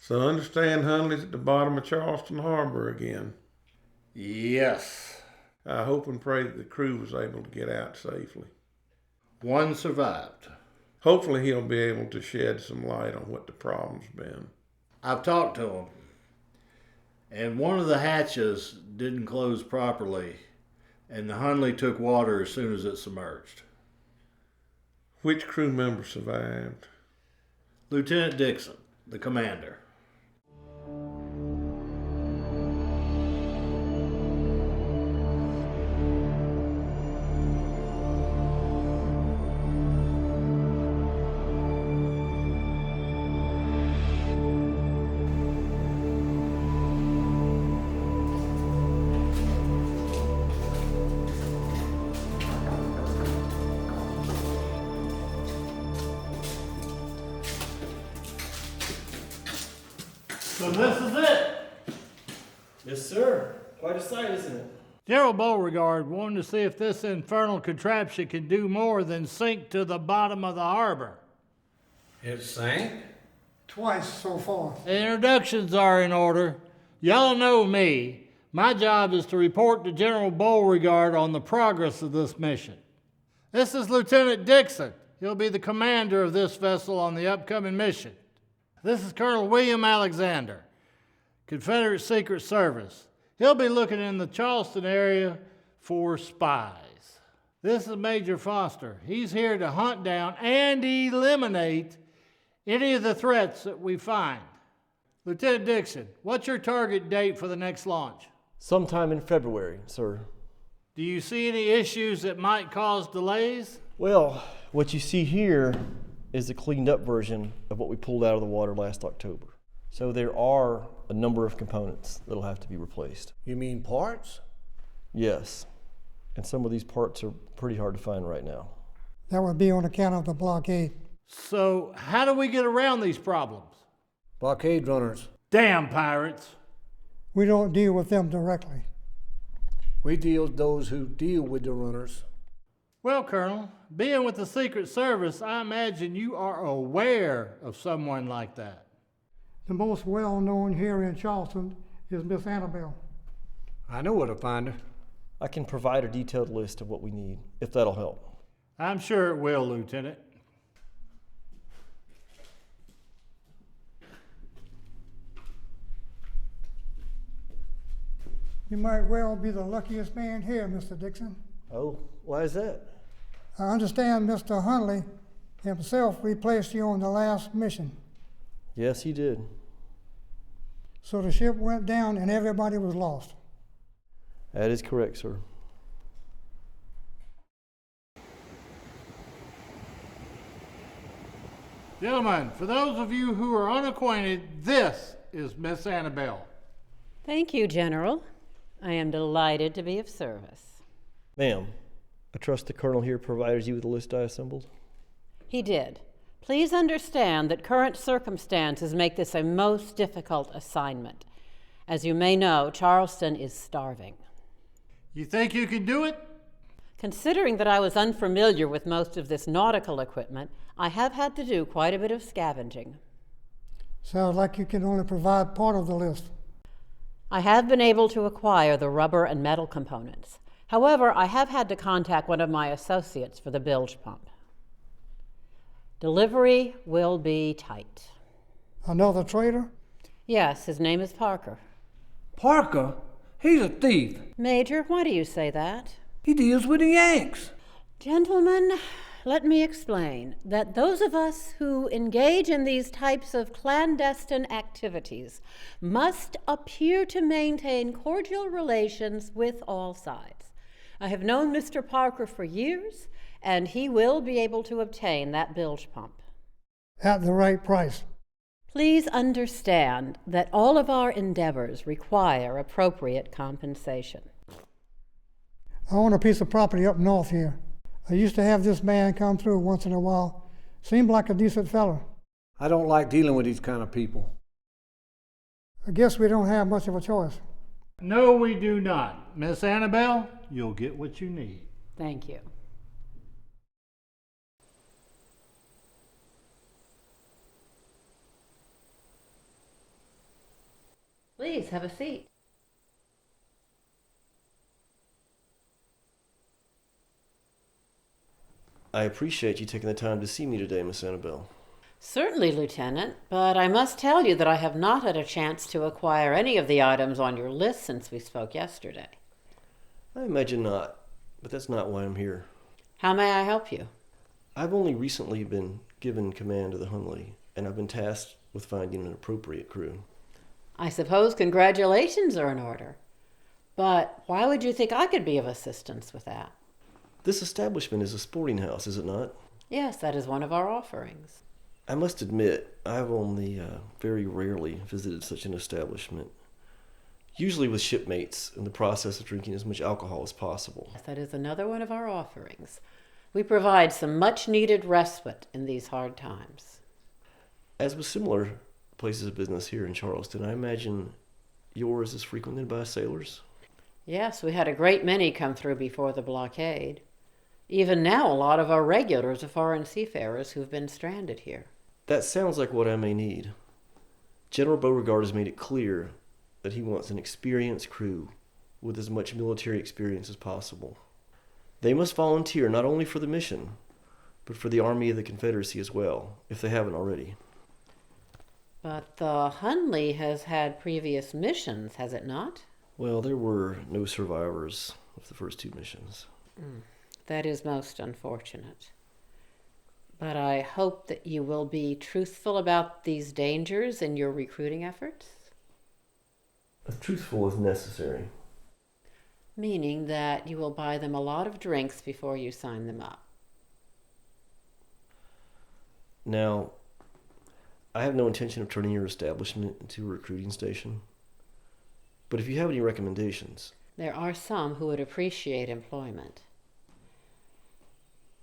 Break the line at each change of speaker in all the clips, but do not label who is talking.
So I understand Hunley's at the bottom of Charleston Harbor again.
Yes.
I hope and pray that the crew was able to get out safely.
One survived.
Hopefully he'll be able to shed some light on what the problem's been.
I've talked to him, and one of the hatches didn't close properly, and the Hunley took water as soon as it submerged.
Which crew member survived?
Lieutenant Dixon, the commander.
So this is it?
Yes, sir. Quite a sight, isn't it?
General Beauregard wanted to see if this infernal contraption can do more than sink to the bottom of the harbor.
It sank?
Twice so far.
The introductions are in order. Y'all know me. My job is to report to General Beauregard on the progress of this mission. This is Lieutenant Dixon. He'll be the commander of this vessel on the upcoming mission. This is Colonel William Alexander, Confederate Secret Service. He'll be looking in the Charleston area for spies. This is Major Foster. He's here to hunt down and eliminate any of the threats that we find. Lieutenant Dixon, what's your target date for the next launch?
Sometime in February, sir.
Do you see any issues that might cause delays?
Well, what you see here is a cleaned up version of what we pulled out of the water last October. So there are a number of components that'll have to be replaced.
You mean parts?
Yes, and some of these parts are pretty hard to find right now.
That would be on account of the blockade.
So how do we get around these problems?
Blockade runners.
Damn pirates.
We don't deal with them directly.
We deal with those who deal with the runners.
Well, Colonel, being with the Secret Service, I imagine you are aware of someone like that.
The most well-known here in Charleston is Miss Annabelle.
I know where to find her.
I can provide a detailed list of what we need, if that'll help.
I'm sure it will, Lieutenant.
You might well be the luckiest man here, Mr. Dixon.
Oh, why is that?
I understand Mr. Hunley himself replaced you on the last mission.
Yes, he did.
So the ship went down and everybody was lost.
That is correct, sir.
Gentlemen, for those of you who are unacquainted, this is Miss Annabelle.
Thank you, General. I am delighted to be of service.
Ma'am, I trust the colonel here provided you with the list I assembled?
He did. Please understand that current circumstances make this a most difficult assignment. As you may know, Charleston is starving.
You think you can do it?
Considering that I was unfamiliar with most of this nautical equipment, I have had to do quite a bit of scavenging.
Sounds like you can only provide part of the list.
I have been able to acquire the rubber and metal components. However, I have had to contact one of my associates for the bilge pump. Delivery will be tight.
Another traitor?
Yes, his name is Parker.
Parker? He's a thief.
Major, why do you say that?
He deals with the Yanks.
Gentlemen, let me explain that those of us who engage in these types of clandestine activities must appear to maintain cordial relations with all sides. I have known Mr. Parker for years, and he will be able to obtain that bilge pump.
At the right price.
Please understand that all of our endeavors require appropriate compensation.
I own a piece of property up north here. I used to have this man come through once in a while. Seemed like a decent fella.
I don't like dealing with these kind of people.
I guess we don't have much of a choice.
No, we do not. Miss Annabelle, you'll get what you need.
Thank you. Please have a seat.
I appreciate you taking the time to see me today, Miss Annabelle.
Certainly, Lieutenant, but I must tell you that I have not had a chance to acquire any of the items on your list since we spoke yesterday.
I imagine not, but that's not why I'm here.
How may I help you?
I've only recently been given command of the Hunley, and I've been tasked with finding an appropriate crew.
I suppose congratulations are in order. But why would you think I could be of assistance with that?
This establishment is a sporting house, is it not?
Yes, that is one of our offerings.
I must admit, I've only very rarely visited such an establishment, usually with shipmates in the process of drinking as much alcohol as possible.
Yes, that is another one of our offerings. We provide some much-needed respite in these hard times.
As with similar places of business here in Charleston, I imagine yours is frequented by sailors?
Yes, we had a great many come through before the blockade. Even now, a lot of our regulars are foreign seafarers who've been stranded here.
That sounds like what I may need. General Beauregard has made it clear that he wants an experienced crew with as much military experience as possible. They must volunteer not only for the mission, but for the Army of the Confederacy as well, if they haven't already.
But the Hunley has had previous missions, has it not?
Well, there were no survivors of the first two missions.
That is most unfortunate. But I hope that you will be truthful about these dangers in your recruiting efforts.
Truthful is necessary.
Meaning that you will buy them a lot of drinks before you sign them up.
Now, I have no intention of turning your establishment into a recruiting station. But if you have any recommendations...
There are some who would appreciate employment.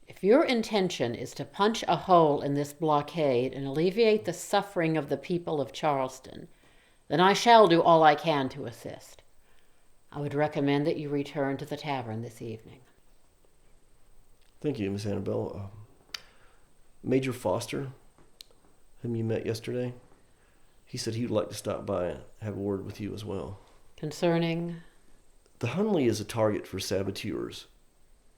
If your intention is to punch a hole in this blockade and alleviate the suffering of the people of Charleston, then I shall do all I can to assist. I would recommend that you return to the tavern this evening.
Thank you, Miss Annabelle. Major Foster, whom you met yesterday, he said he would like to stop by and have a word with you as well.
Concerning?
The Hunley is a target for saboteurs.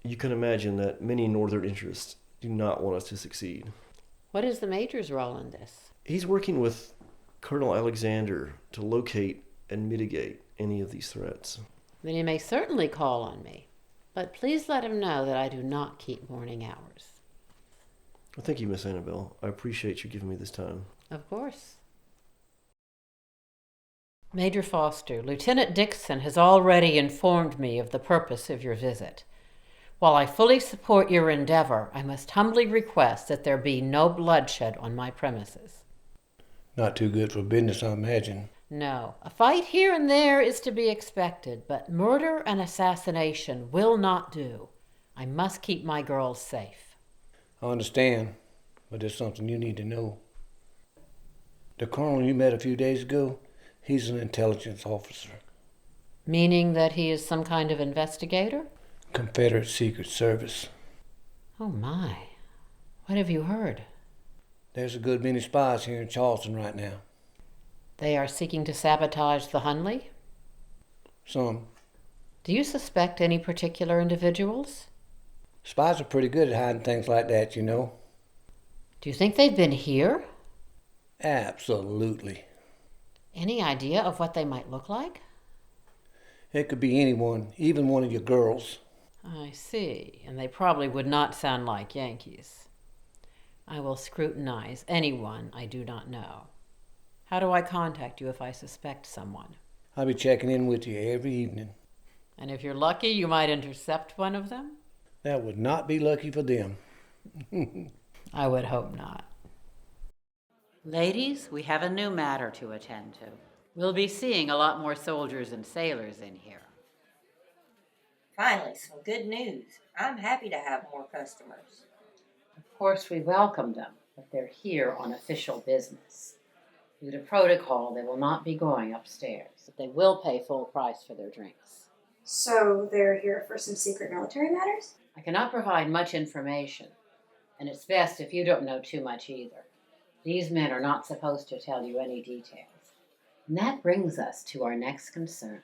You can imagine that many northern interests do not want us to succeed.
What is the Major's role in this?
He's working with Colonel Alexander to locate and mitigate any of these threats.
Then he may certainly call on me, but please let him know that I do not keep morning hours.
Well, thank you, Miss Annabelle. I appreciate you giving me this time.
Of course. Major Foster, Lieutenant Dixon has already informed me of the purpose of your visit. While I fully support your endeavor, I must humbly request that there be no bloodshed on my premises.
Not too good for business, I imagine.
No, a fight here and there is to be expected, but murder and assassination will not do. I must keep my girls safe.
I understand, but there's something you need to know. The colonel you met a few days ago, he's an intelligence officer.
Meaning that he is some kind of investigator?
Confederate Secret Service.
Oh my. What have you heard?
There's a good many spies here in Charleston right now.
They are seeking to sabotage the Hunley?
Some.
Do you suspect any particular individuals?
Spies are pretty good at hiding things like that, you know.
Do you think they've been here?
Absolutely.
Any idea of what they might look like?
It could be anyone, even one of your girls.
I see, and they probably would not sound like Yankees. I will scrutinize anyone I do not know. How do I contact you if I suspect someone?
I'll be checking in with you every evening.
And if you're lucky, you might intercept one of them?
That would not be lucky for them.
I would hope not. Ladies, we have a new matter to attend to. We'll be seeing a lot more soldiers and sailors in here.
Finally, some good news. I'm happy to have more customers.
Of course, we welcome them, but they're here on official business. Due to protocol, they will not be going upstairs, but they will pay full price for their drinks.
So they're here for some secret military matters?
I cannot provide much information, and it's best if you don't know too much either. These men are not supposed to tell you any details. And that brings us to our next concern.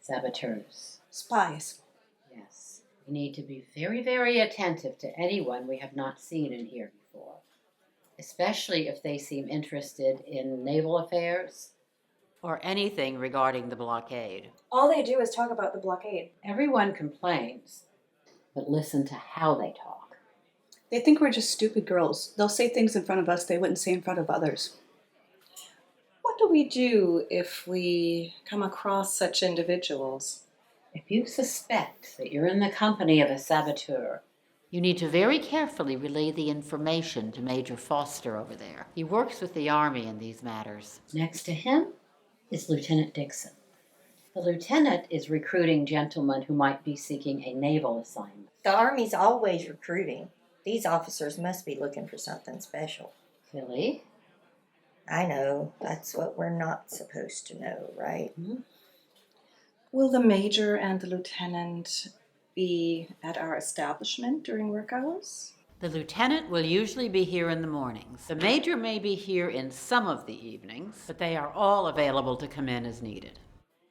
Saboteurs.
Spies.
Yes. We need to be very, very attentive to anyone we have not seen in here before, especially if they seem interested in naval affairs or anything regarding the blockade.
All they do is talk about the blockade.
Everyone complains, but listen to how they talk.
They think we're just stupid girls. They'll say things in front of us they wouldn't say in front of others.
What do we do if we come across such individuals?
If you suspect that you're in the company of a saboteur, you need to very carefully relay the information to Major Foster over there. He works with the Army in these matters. Next to him is Lieutenant Dixon. The lieutenant is recruiting gentlemen who might be seeking a naval assignment.
The Army's always recruiting. These officers must be looking for something special.
Philly?
I know. That's what we're not supposed to know, right?
Hmm?
Will the major and the lieutenant be at our establishment during work hours?
The lieutenant will usually be here in the mornings. The major may be here in some of the evenings, but they are all available to come in as needed.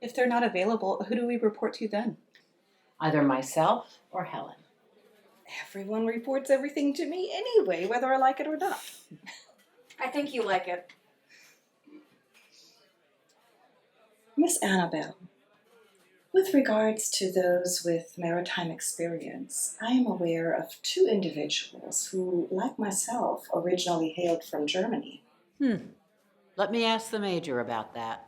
If they're not available, who do we report to then?
Either myself or Helen.
Everyone reports everything to me anyway, whether I like it or not.
I think you like it.
Miss Annabelle, with regards to those with maritime experience, I am aware of 2 individuals who, like myself, originally hailed from Germany.
Let me ask the major about that.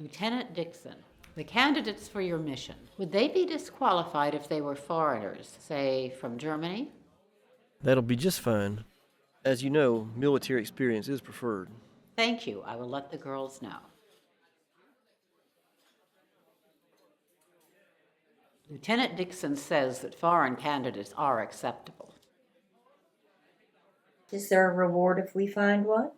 Lieutenant Dixon, the candidates for your mission, would they be disqualified if they were foreigners, say from Germany?
That'll be just fine. As you know, military experience is preferred.
Thank you. I will let the girls know. Lieutenant Dixon says that foreign candidates are acceptable.
Is there a reward if we find one?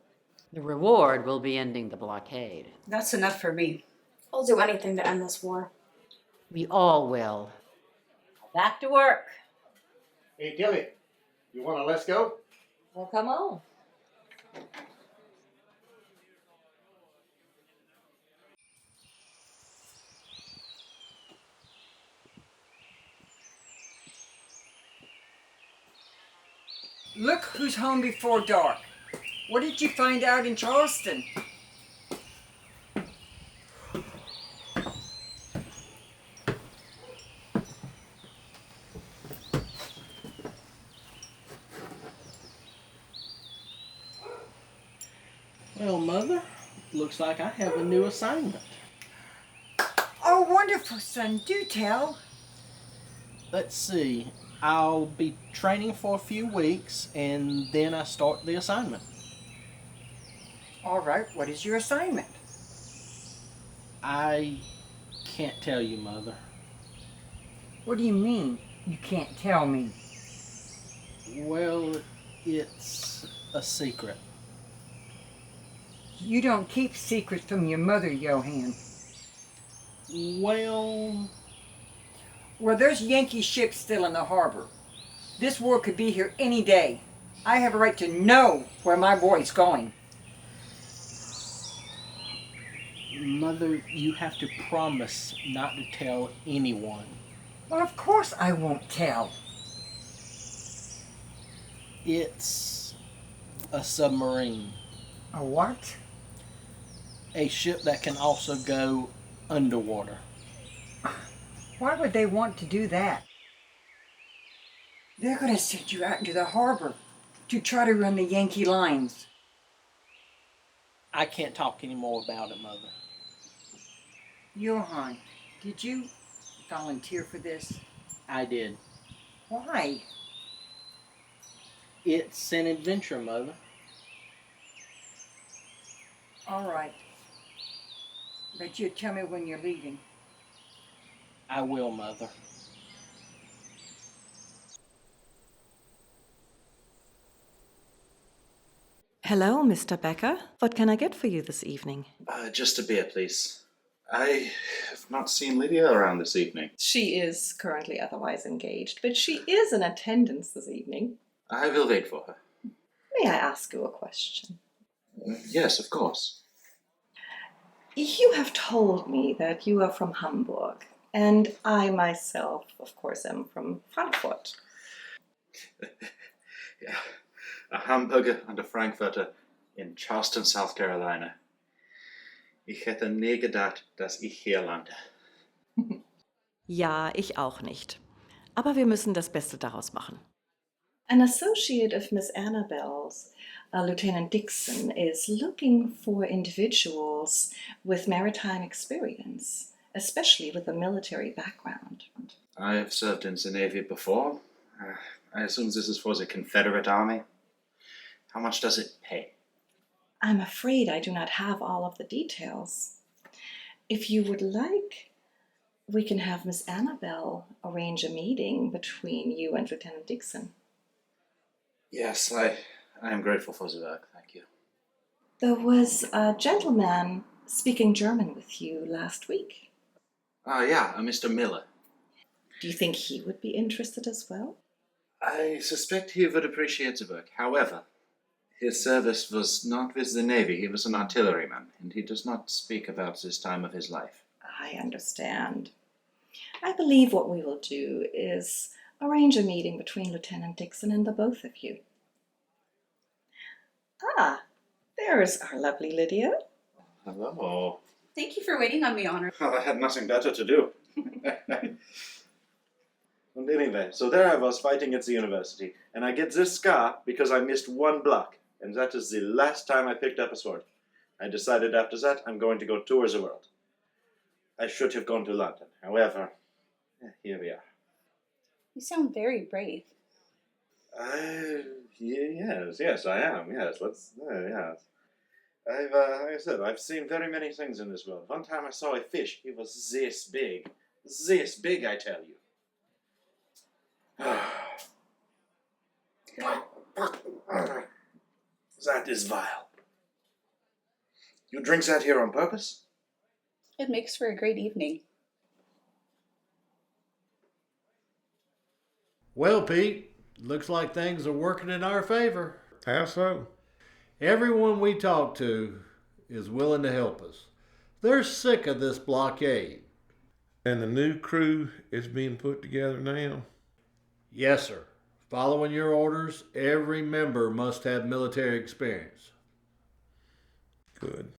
The reward will be ending the blockade.
That's enough for me.
I'll do anything to end this war.
We all will. Back to work.
Hey, Tilly, you want to let's go?
Well, come on.
Look who's home before dark. What did you find out in Charleston?
Well, Mother, looks like I have a new assignment.
Oh, wonderful, son. Do tell.
Let's see. I'll be training for a few weeks, and then I start the assignment.
All right, what is your assignment?
I can't tell you, Mother.
What do you mean, you can't tell me?
Well, it's a secret.
You don't keep secrets from your mother, Johann.
Well,
there's Yankee ships still in the harbor. This war could be here any day. I have a right to know where my boy's going.
Mother, you have to promise not to tell anyone.
Well, of course I won't tell.
It's a submarine.
A what?
A ship that can also go underwater.
Why would they want to do that? They're going to send you out into the harbor to try to run the Yankee lines.
I can't talk anymore about it, Mother.
Johann, did you volunteer for this?
I did.
Why?
It's an adventure, Mother.
All right. But you tell me when you're leaving.
I will, Mother.
Hello, Mr. Becker. What can I get for you this evening?
Just a beer, please. I have not seen Lydia around this evening.
She is currently otherwise engaged, but she is in attendance this evening.
I will wait for her.
May I ask you a question?
Yes, of course.
You have told me that you are from Hamburg, and I myself, of course, am from Frankfurt.
Ja, a Hamburger und a Frankfurter in Charleston, South Carolina. Ich hätte nie gedacht, dass ich hier lande.
Ja, ich auch nicht. Aber wir müssen das Beste daraus machen.
An associate of Miss Annabelle's, Lieutenant Dixon, is looking for individuals with maritime experience, especially with a military background.
I have served in the Navy before. I assume this is for the Confederate Army. How much does it pay?
I'm afraid I do not have all of the details. If you would like, we can have Miss Annabelle arrange a meeting between you and Lieutenant Dixon.
Yes, I am grateful for the work, thank you.
There was a gentleman speaking German with you last week.
Yeah, Mr. Miller.
Do you think he would be interested as well?
I suspect he would appreciate the work. However, his service was not with the Navy. He was an artilleryman, and he does not speak about this time of his life.
I understand. I believe what we will do is arrange a meeting between Lieutenant Dixon and the both of you. Ah, there's our lovely Lydia.
Hello.
Thank you for waiting on me, Honor.
Well, I had nothing better to do. And anyway, so there I was fighting at the university, and I get this scar because I missed one block, and that is the last time I picked up a sword. I decided after that I'm going to go tour the world. I should have gone to London. However, here we are.
You sound very brave.
Yes, I am. Yes, yes. Like I said, I've seen very many things in this world. One time I saw a fish. He was this big. This big, I tell you. That is vile. You drink that here on purpose?
It makes for a great evening.
Well, Pete, looks like things are working in our favor.
How so?
Everyone we talk to is willing to help us. They're sick of this blockade.
And the new crew is being put together now?
Yes, sir. Following your orders, every member must have military experience.
Good.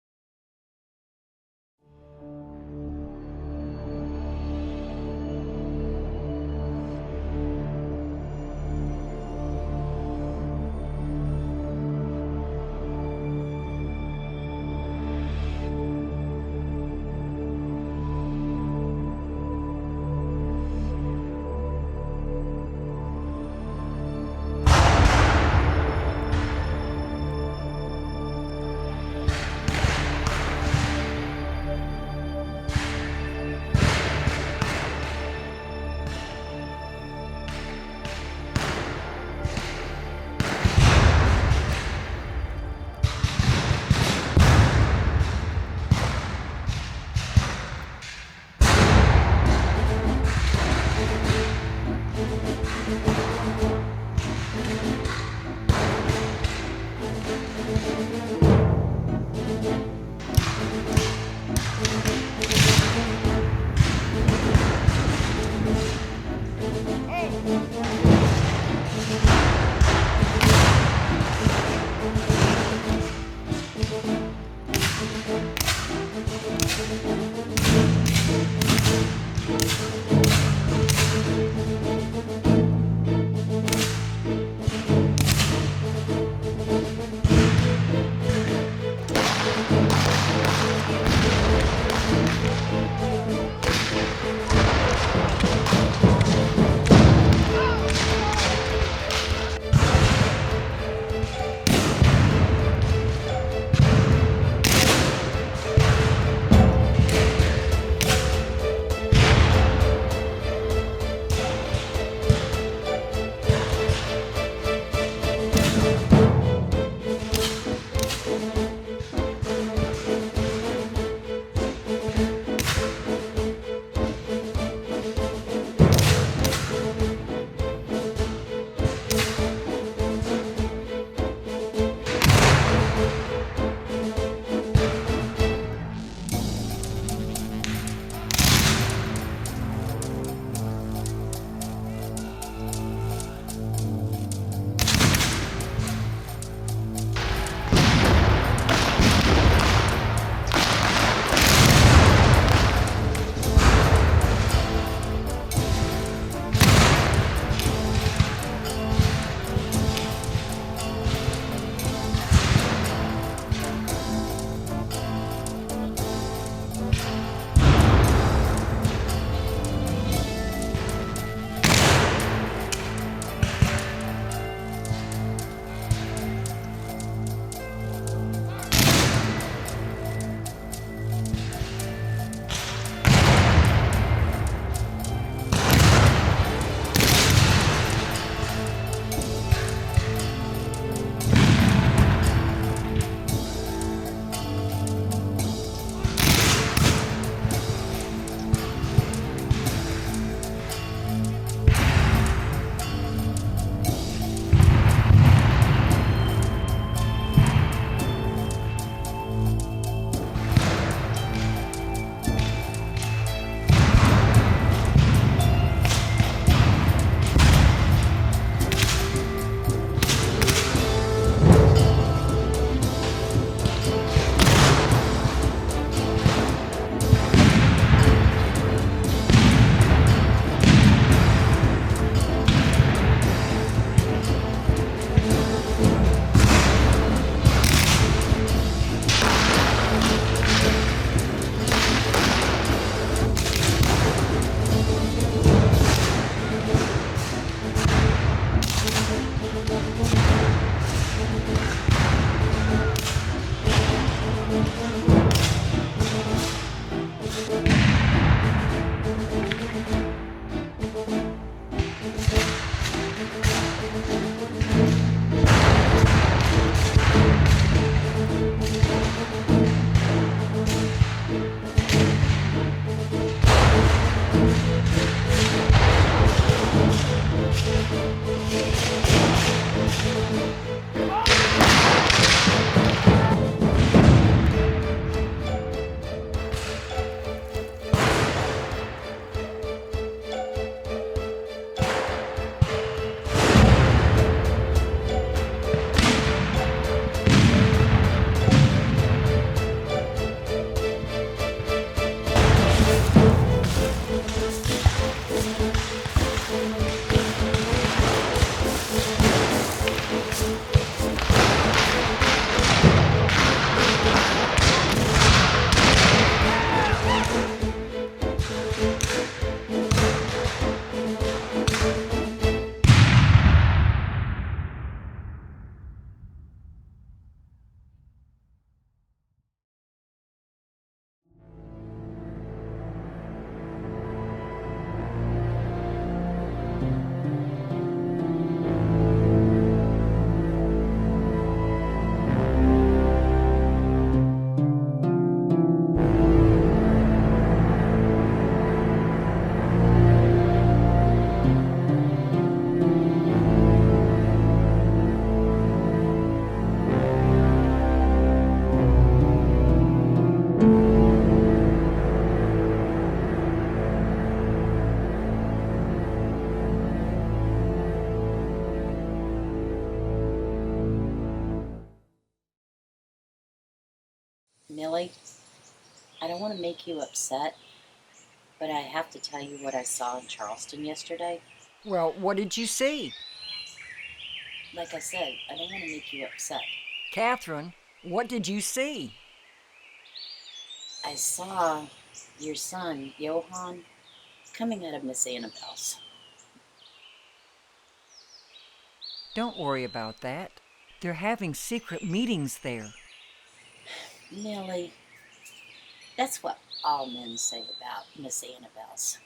Millie, I don't want to make you upset, but I have to tell you what I saw in Charleston yesterday.
Well, what did you see?
Like I said, I don't want to make you upset.
Catherine, what did you see?
I saw your son, Johann, coming out of Miss Annabelle's.
Don't worry about that. They're having secret meetings there.
Millie, that's what all men say about Miss Annabelle's.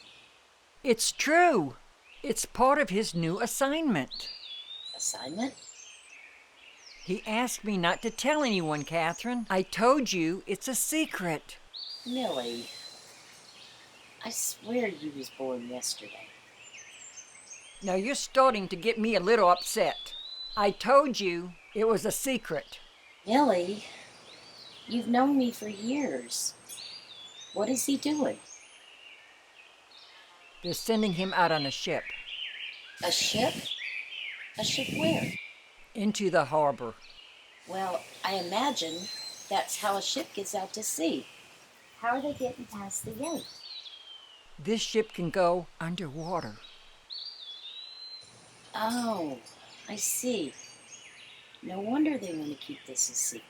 It's true. It's part of his new assignment.
Assignment?
He asked me not to tell anyone, Catherine. I told you it's a secret.
Millie, I swear you was born yesterday.
Now you're starting to get me a little upset. I told you it was a secret.
Millie, you've known me for years. What is he doing?
They're sending him out on a ship.
A ship? A ship where?
Into the harbor.
Well, I imagine that's how a ship gets out to sea. How are they getting past the gate?
This ship can go underwater.
Oh, I see. No wonder they want to keep this a secret.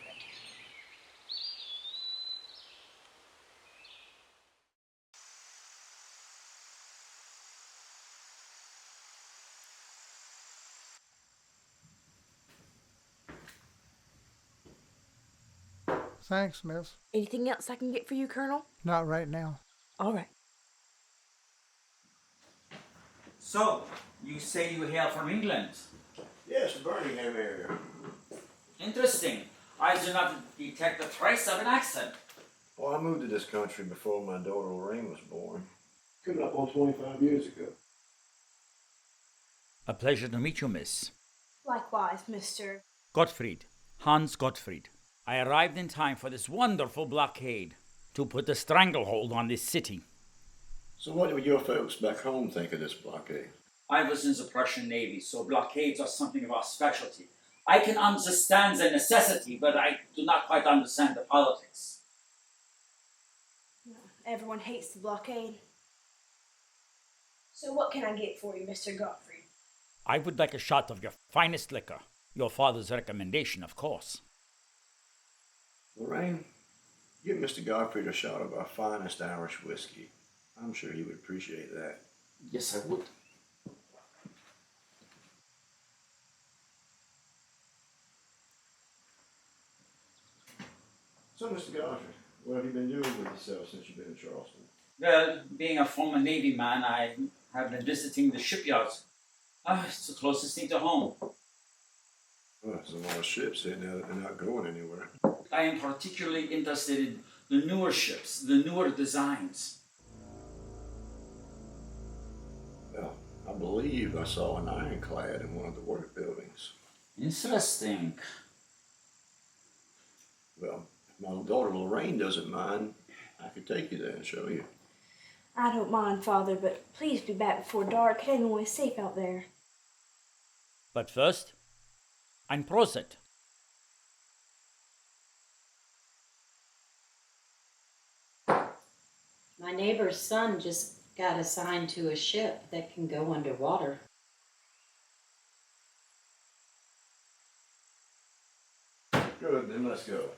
Thanks, miss.
Anything else I can get for you, Colonel?
Not right now.
All right.
So, you say you hail from England?
Yes, Birmingham area.
Interesting. I do not detect a trace of an accent.
Well, I moved to this country before my daughter Lorraine was born.
Coming up on 25 years ago.
A pleasure to meet you, miss.
Likewise, Mr.
Gottfried. Hans Gottfried. I arrived in time for this wonderful blockade to put a stranglehold on this city.
So what would your folks back home think of this blockade?
I was in the Prussian Navy, so blockades are something of our specialty. I can understand the necessity, but I do not quite understand the politics.
Everyone hates the blockade. So what can I get for you, Mr. Gottfried?
I would like a shot of your finest liquor. Your father's recommendation, of course.
Lorraine, give Mr. Gottfried a shot of our finest Irish whiskey. I'm sure he would appreciate that.
Yes, I would.
So, Mr. Gottfried, what have you been doing with yourself since you've been in Charleston?
Well, being a former Navy man, I have been visiting the shipyards. It's the closest thing to home.
Well, there's a lot of ships here now that they're not going anywhere.
I am particularly interested in the newer ships, the newer designs.
Well, I believe I saw an ironclad in one of the work buildings.
Interesting.
Well, if my daughter Lorraine doesn't mind, I could take you there and show you.
I don't mind, Father, but please be back before dark. It ain't always safe out there.
But first, ein Prosit.
My neighbor's son just got assigned to a ship that can go underwater.
Good, then let's go.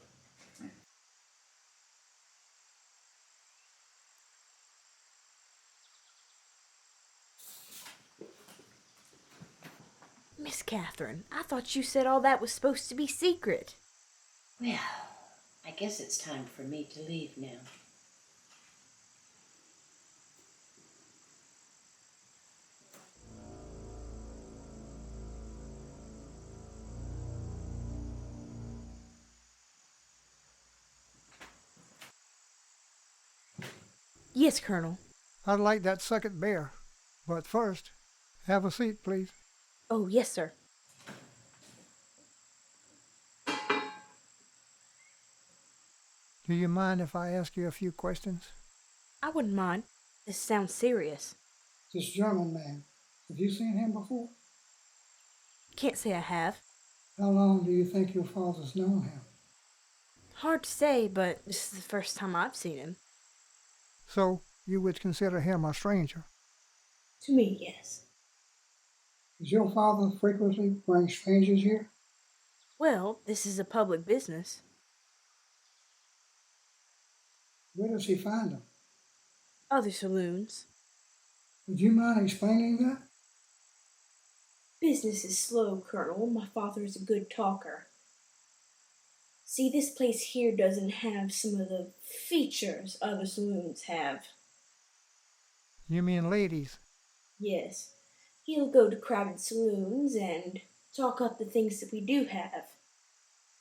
Miss Catherine, I thought you said all that was supposed to be secret.
Well, I guess it's time for me to leave now.
Yes, Colonel.
I'd like that second bear. But first, have a seat, please.
Oh, yes, sir.
Do you mind if I ask you a few questions?
I wouldn't mind. This sounds serious.
This German man, have you seen him before?
Can't say I have.
How long do you think your father's known him?
Hard to say, but this is the first time I've seen him.
So you would consider him a stranger?
To me, yes.
Does your father frequently bring strangers here?
Well, this is a public business.
Where does he find them?
Other saloons.
Would you mind explaining that?
Business is slow, Colonel. My father is a good talker. See, this place here doesn't have some of the features other saloons have.
You mean ladies?
Yes. He'll go to crowded saloons and talk up the things that we do have.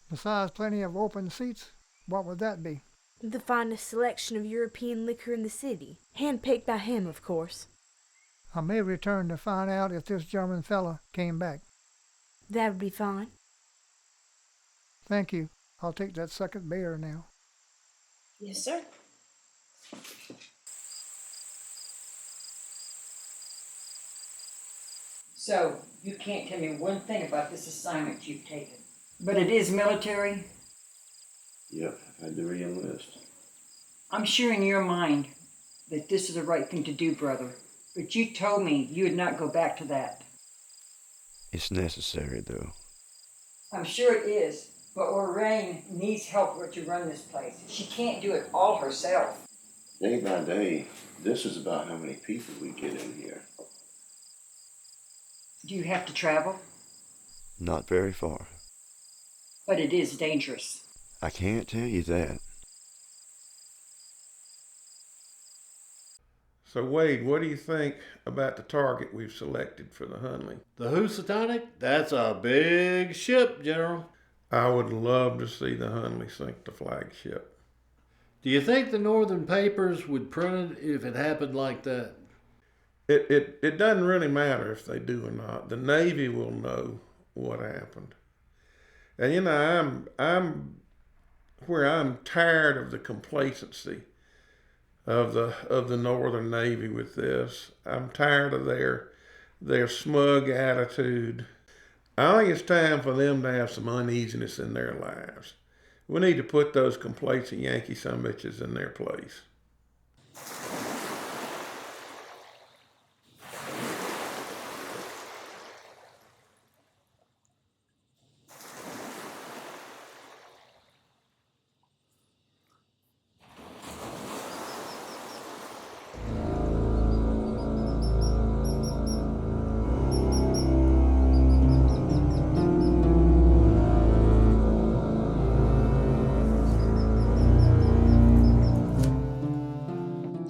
Besides plenty of open seats, what would that be?
The finest selection of European liquor in the city. Handpicked by him, of course.
I may return to find out if this German fella came back.
That would be fine.
Thank you. I'll take that second beer now.
Yes, sir.
So, you can't tell me one thing about this assignment you've taken. But it is military?
Yep, I had to re-enlist.
I'm sure in your mind that this is the right thing to do, brother. But you told me you would not go back to that.
It's necessary, though.
I'm sure it is, but Lorraine needs help to run this place. She can't do it all herself.
Day by day, this is about how many people we get in here.
Do you have to travel?
Not very far.
But it is dangerous.
I can't tell you that.
So, Wade, what do you think about the target we've selected for the Hunley?
The Housatonic? That's a big ship, General.
I would love to see the Hunley sink the flagship.
Do you think the northern papers would print it if it happened like that?
It doesn't really matter if they do or not. The Navy will know what happened. And you know, I'm tired of the complacency of the Northern Navy with this. I'm tired of their smug attitude. I think it's time for them to have some uneasiness in their lives. We need to put those complacent Yankee sumbitches in their place.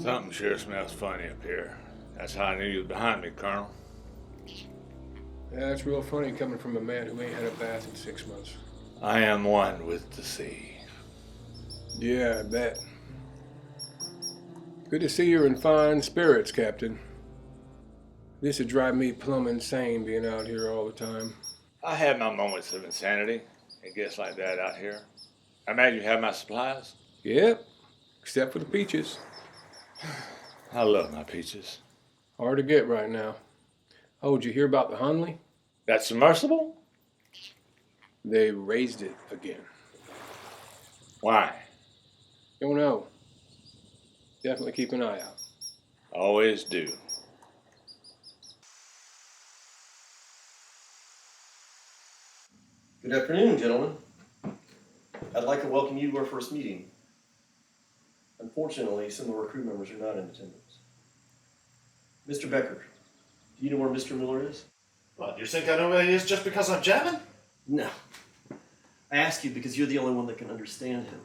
Something sure smells funny up here. That's how I knew you was behind me, Colonel.
Yeah, that's real funny coming from a man who ain't had a bath in 6 months.
I am one with the sea.
Yeah, I bet. Good to see you're in fine spirits, Captain. This would drive me plumb insane being out here all the time.
I have my moments of insanity. It gets like that out here. I imagine you have my supplies?
Yep, except for the peaches.
I love my peaches.
Hard to get right now. Oh, did you hear about the Hunley?
That submersible?
They raised it again.
Why?
Don't know. Definitely keep an eye out.
Always do.
Good afternoon, gentlemen. I'd like to welcome you to our first meeting. Unfortunately, some of our crew members are not in attendance. Mr. Becker, do you know where Mr. Miller is?
What, you think I know where he is just because I'm German?
No. I ask you because you're the only one that can understand him.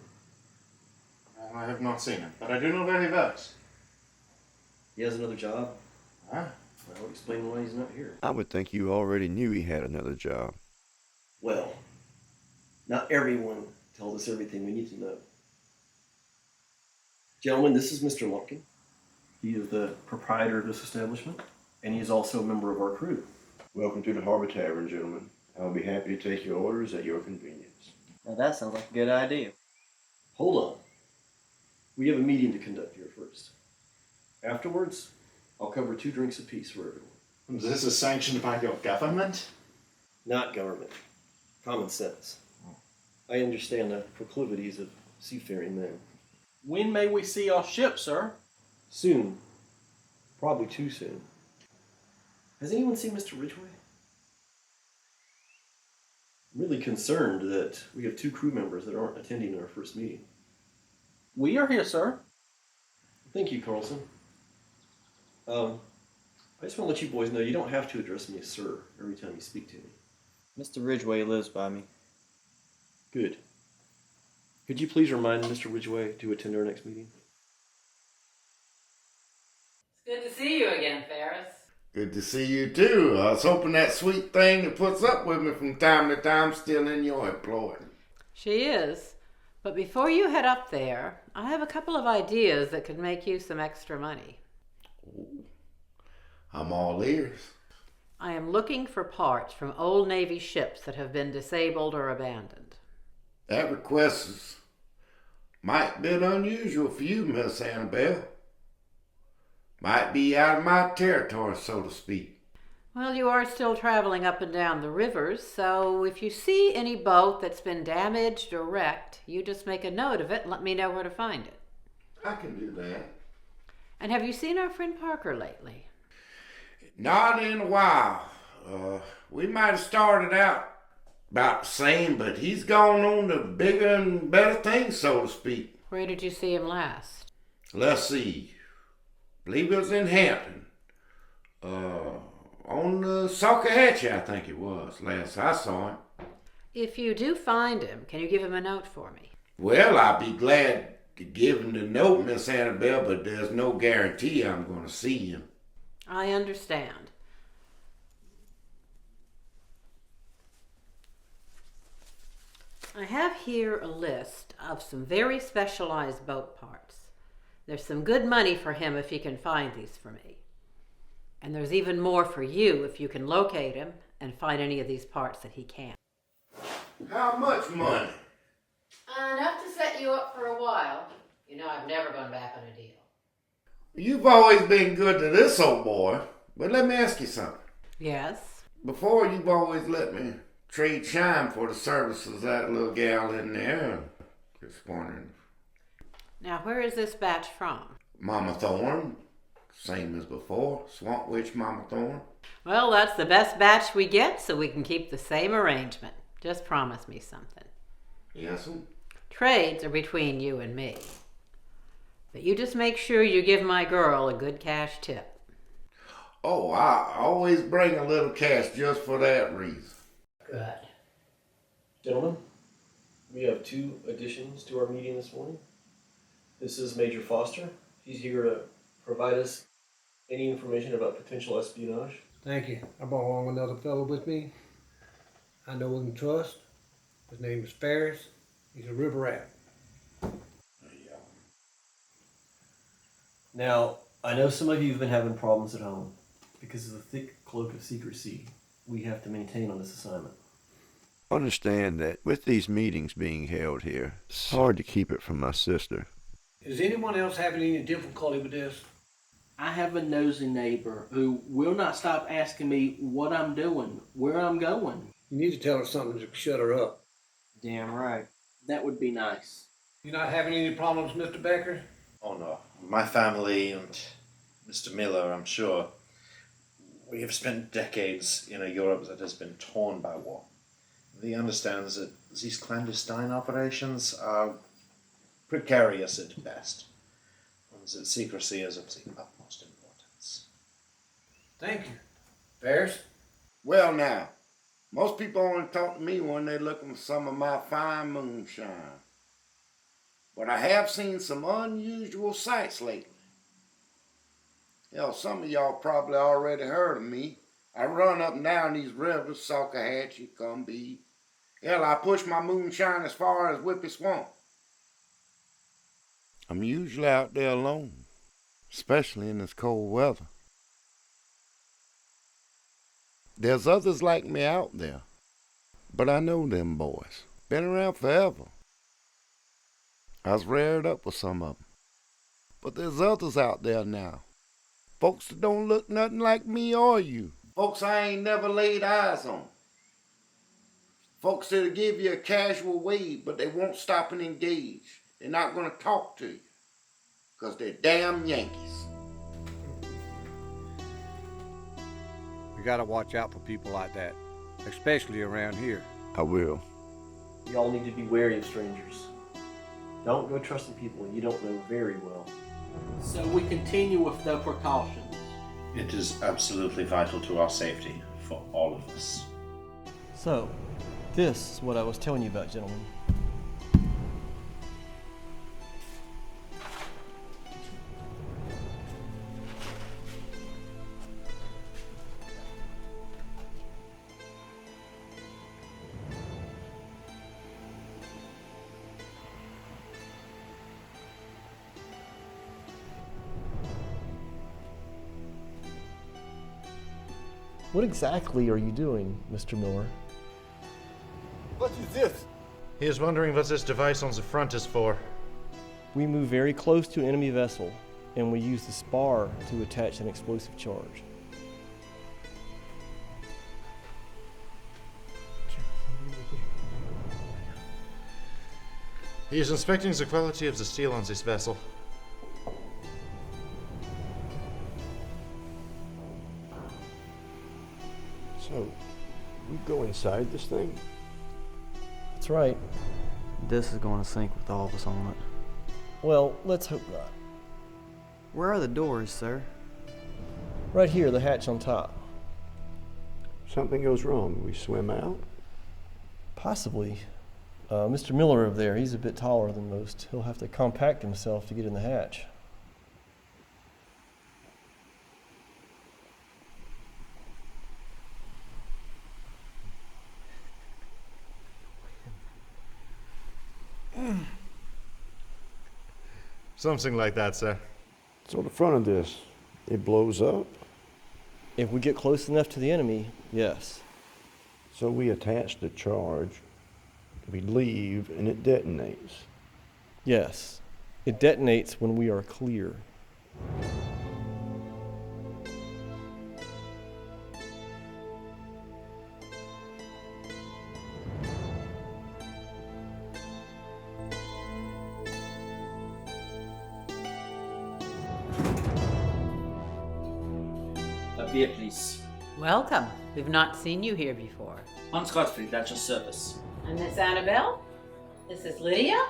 I have not seen him, but I do know where he works.
He has another job?
Huh?
Well, explain why he's not here.
I would think you already knew he had another job.
Well, not everyone tells us everything we need to know. Gentlemen, this is Mr. Lumpkin. He is the proprietor of this establishment, and he is also a member of our crew.
Welcome to the Harbor Tavern, gentlemen. I'll be happy to take your orders at your convenience.
Now that sounds like a good idea. Hold on. We have a meeting to conduct here first. Afterwards, I'll cover 2 drinks apiece for everyone.
This is sanctioned by your government?
Not government. Common sense. I understand the proclivities of seafaring men.
When may we see our ship, sir?
Soon. Probably too soon. Has anyone seen Mr. Ridgway? I'm really concerned that we have 2 crew members that aren't attending our first meeting.
We are here, sir.
Thank you, Carlson. I just want to let you boys know you don't have to address me as sir every time you speak to me.
Mr. Ridgway lives by me.
Good. Could you please remind Mr. Ridgway to attend our next meeting?
It's good to see you again, Ferris.
Good to see you too. I was hoping that sweet thing that puts up with me from time to time still in your employ.
She is. But before you head up there, I have a couple of ideas that could make you some extra money.
I'm all ears.
I am looking for parts from old Navy ships that have been disabled or abandoned.
That request might be unusual for you, Miss Annabelle. Might be out of my territory, so to speak.
Well, you are still traveling up and down the rivers, so if you see any boat that's been damaged or wrecked, you just make a note of it and let me know where to find it.
I can do that.
And have you seen our friend Parker lately?
Not in a while. We might have started out about the same, but he's gone on to bigger and better things, so to speak.
Where did you see him last?
Let's see. Believe it was in Hampton. On the Salkehatchie, I think it was, last I saw him.
If you do find him, can you give him a note for me?
Well, I'd be glad to give him the note, Miss Annabelle, but there's no guarantee I'm going to see him.
I understand. I have here a list of some very specialized boat parts. There's some good money for him if he can find these for me. And there's even more for you if you can locate him and find any of these parts that he can't.
How much money?
Enough to set you up for a while. You know I've never gone back on a deal.
You've always been good to this old boy, but let me ask you something.
Yes?
Before, you've always let me trade shine for the services of that little gal in there. Just wondering.
Now, where is this batch from?
Mama Thorne, same as before. Swamp Witch Mama Thorne.
Well, that's the best batch we get, so we can keep the same arrangement. Just promise me something.
Yes, ma'am.
Trades are between you and me. But you just make sure you give my girl a good cash tip.
Oh, I always bring a little cash just for that reason.
Good.
Gentlemen, we have 2 additions to our meeting this morning. This is Major Foster. He's here to provide us any information about potential espionage.
Thank you. I brought along another fellow with me. I know we can trust. His name is Ferris. He's a river rat.
Now, I know some of you have been having problems at home because of the thick cloak of secrecy we have to maintain on this assignment.
Understand that with these meetings being held here, it's hard to keep it from my sister.
Is anyone else having any difficulty with this?
I have a nosy neighbor who will not stop asking me what I'm doing, where I'm going.
You need to tell her something to shut her up.
Damn right. That would be nice.
You not having any problems, Mr. Becker?
Oh no. My family and Mr. Miller, I'm sure, we have spent decades in a Europe that has been torn by war. He understands that these clandestine operations are precarious at best, and that secrecy is of the utmost importance.
Thank you. Ferris?
Well now, most people only talk to me when they're looking for some of my fine moonshine. But I have seen some unusual sights lately. Hell, some of y'all probably already heard of me. I run up and down these rivers, Salkehatchie, Cumbee. Hell, I push my moonshine as far as Whippy Swamp. I'm usually out there alone, especially in this cold weather. There's others like me out there, but I know them boys. Been around forever. I was reared up with some of them. But there's others out there now. Folks that don't look nothing like me or you. Folks I ain't never laid eyes on. Folks that'll give you a casual wave, but they won't stop and engage. They're not going to talk to you, because they're damn Yankees.
We gotta watch out for people like that, especially around here.
I will.
Y'all need to be wary of strangers. Don't go trusting people you don't know very well.
So we continue with the precautions.
It is absolutely vital to our safety, for all of us.
So, this is what I was telling you about, gentlemen. What exactly are you doing, Mr. Miller?
What is this? He is wondering what this device on the front is for.
We move very close to an enemy vessel, and we use the spar to attach an explosive charge.
He is inspecting the quality of the steel on this vessel.
So, we go inside this thing?
That's right.
This is going to sink with all of us on it.
Well, let's hope not.
Where are the doors, sir?
Right here, the hatch on top.
Something goes wrong, we swim out?
Possibly. Mr. Miller over there, he's a bit taller than most. He'll have to compact himself to get in the hatch.
Something like that, sir.
So the front of this, it blows up?
If we get close enough to the enemy, yes.
So we attach the charge, we leave, and it detonates?
Yes. It detonates when we are clear.
Beer, please.
Welcome. We've not seen you here before.
Hans Gottfried, at your service.
And Miss Annabelle? This is Lydia?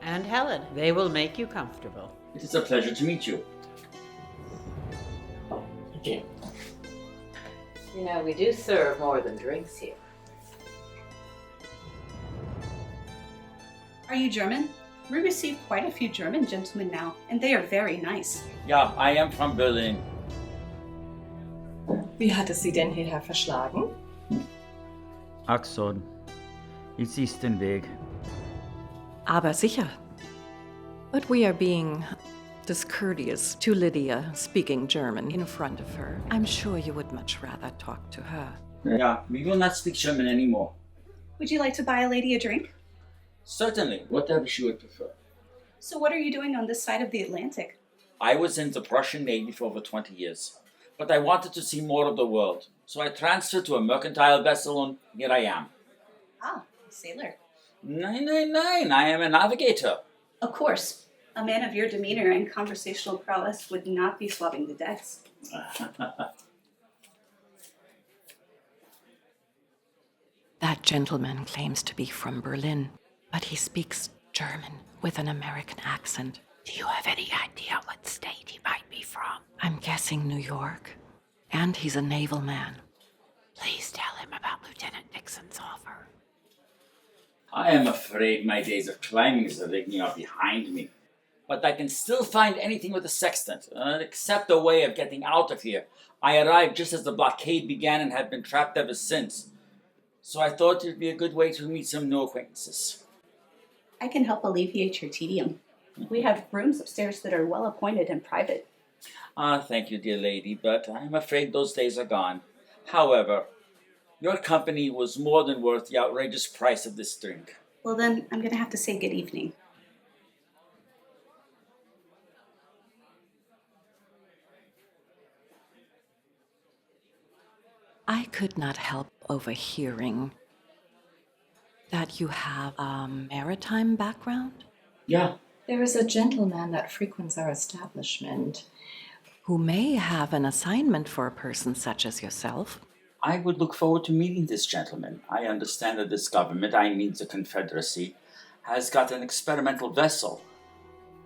And Helen. They will make you comfortable.
It is a pleasure to meet you. Okay.
You know, we do serve more than drinks here.
Are you German? We receive quite a few German gentlemen now, and they are very nice.
Ja, I am from Berlin.
Wie hat es Sie denn hierher verschlagen?
Axon. Jetzt ist den Weg.
Aber sicher. But we are being discourteous to Lydia, speaking German in front of her. I'm sure you would much rather talk to her.
Yeah, we will not speak German anymore.
Would you like to buy a lady a drink?
Certainly, whatever she would prefer.
So what are you doing on this side of the Atlantic?
I was in the Prussian Navy for over 20 years. But I wanted to see more of the world, so I transferred to a mercantile vessel, and here I am.
Ah, a sailor.
Nein, I am a navigator.
Of course. A man of your demeanor and conversational prowess would not be swabbing the decks.
That gentleman claims to be from Berlin, but he speaks German with an American accent. Do you have any idea what state he might be from? I'm guessing New York. And he's a naval man. Please tell him about Lieutenant Dixon's offer.
I am afraid my days of climbing the rigging are behind me. But I can still find anything with a sextant, except a way of getting out of here. I arrived just as the blockade began and have been trapped ever since. So I thought it would be a good way to meet some new acquaintances.
I can help alleviate your tedium. We have rooms upstairs that are well appointed and private.
Ah, thank you, dear lady, but I'm afraid those days are gone. However, your company was more than worth the outrageous price of this drink.
Well then, I'm going to have to say good evening.
I could not help overhearing that you have a maritime background?
Yeah.
There is a gentleman that frequents our establishment who may have an assignment for a person such as yourself.
I would look forward to meeting this gentleman. I understand that this government, I mean the Confederacy, has got an experimental vessel,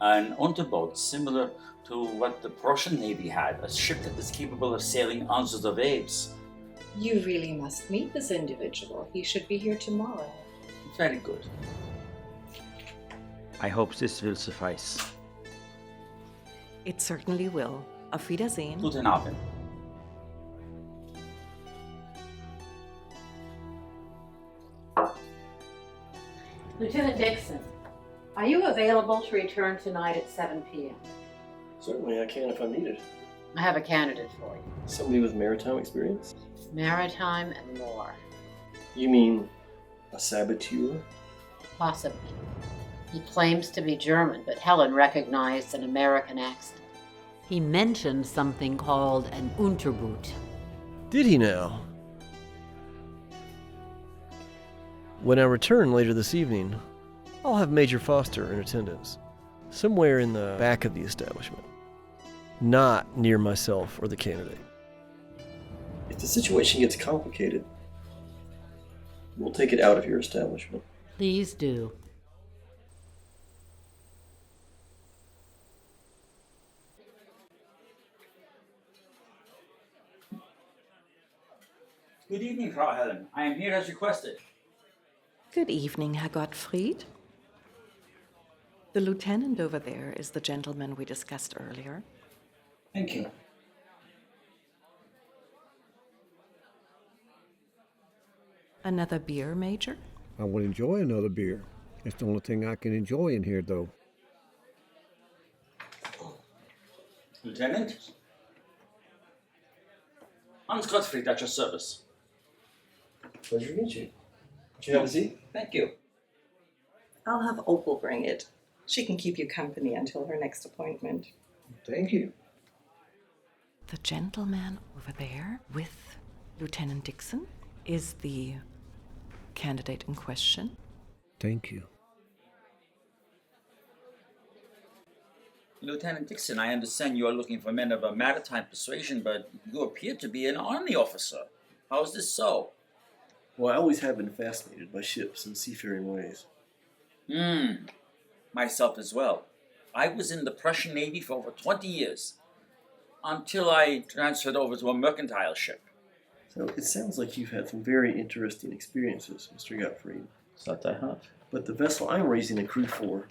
an unterboat similar to what the Prussian Navy had, a ship that is capable of sailing hundreds of waves.
You really must meet this individual. He should be here tomorrow.
Very good.
I hope this will suffice.
It certainly will. Auf Wiedersehen.
Guten Abend.
Lieutenant Dixon, are you available to return tonight at 7 p.m.?
Certainly I can if I'm needed.
I have a candidate for you.
Somebody with maritime experience?
Maritime and more.
You mean a saboteur?
Possibly. He claims to be German, but Helen recognized an American accent. He mentioned something called an Unterboot.
Did he now? When I return later this evening, I'll have Major Foster in attendance, somewhere in the back of the establishment, not near myself or the candidate. If the situation gets complicated, we'll take it out of your establishment.
Please do.
Good evening, Frau Helen. I am here as requested.
Good evening, Herr Gottfried. The lieutenant over there is the gentleman we discussed earlier.
Thank you.
Another beer, Major?
I would enjoy another beer. It's the only thing I can enjoy in here, though.
Lieutenant? Hans Gottfried at your service.
Pleasure to meet you. Would you have a seat?
Thank you.
I'll have Opal bring it. She can keep you company until her next appointment.
Thank you.
The gentleman over there with Lieutenant Dixon is the candidate in question.
Thank you.
Lieutenant Dixon, I understand you are looking for men of a maritime persuasion, but you appear to be an army officer. How is this so?
Well, I always have been fascinated by ships and seafaring ways.
Myself as well. I was in the Prussian Navy for over 20 years, until I transferred over to a mercantile ship.
So it sounds like you've had some very interesting experiences, Mr. Gottfried.
That I have.
But the vessel I'm raising a crew for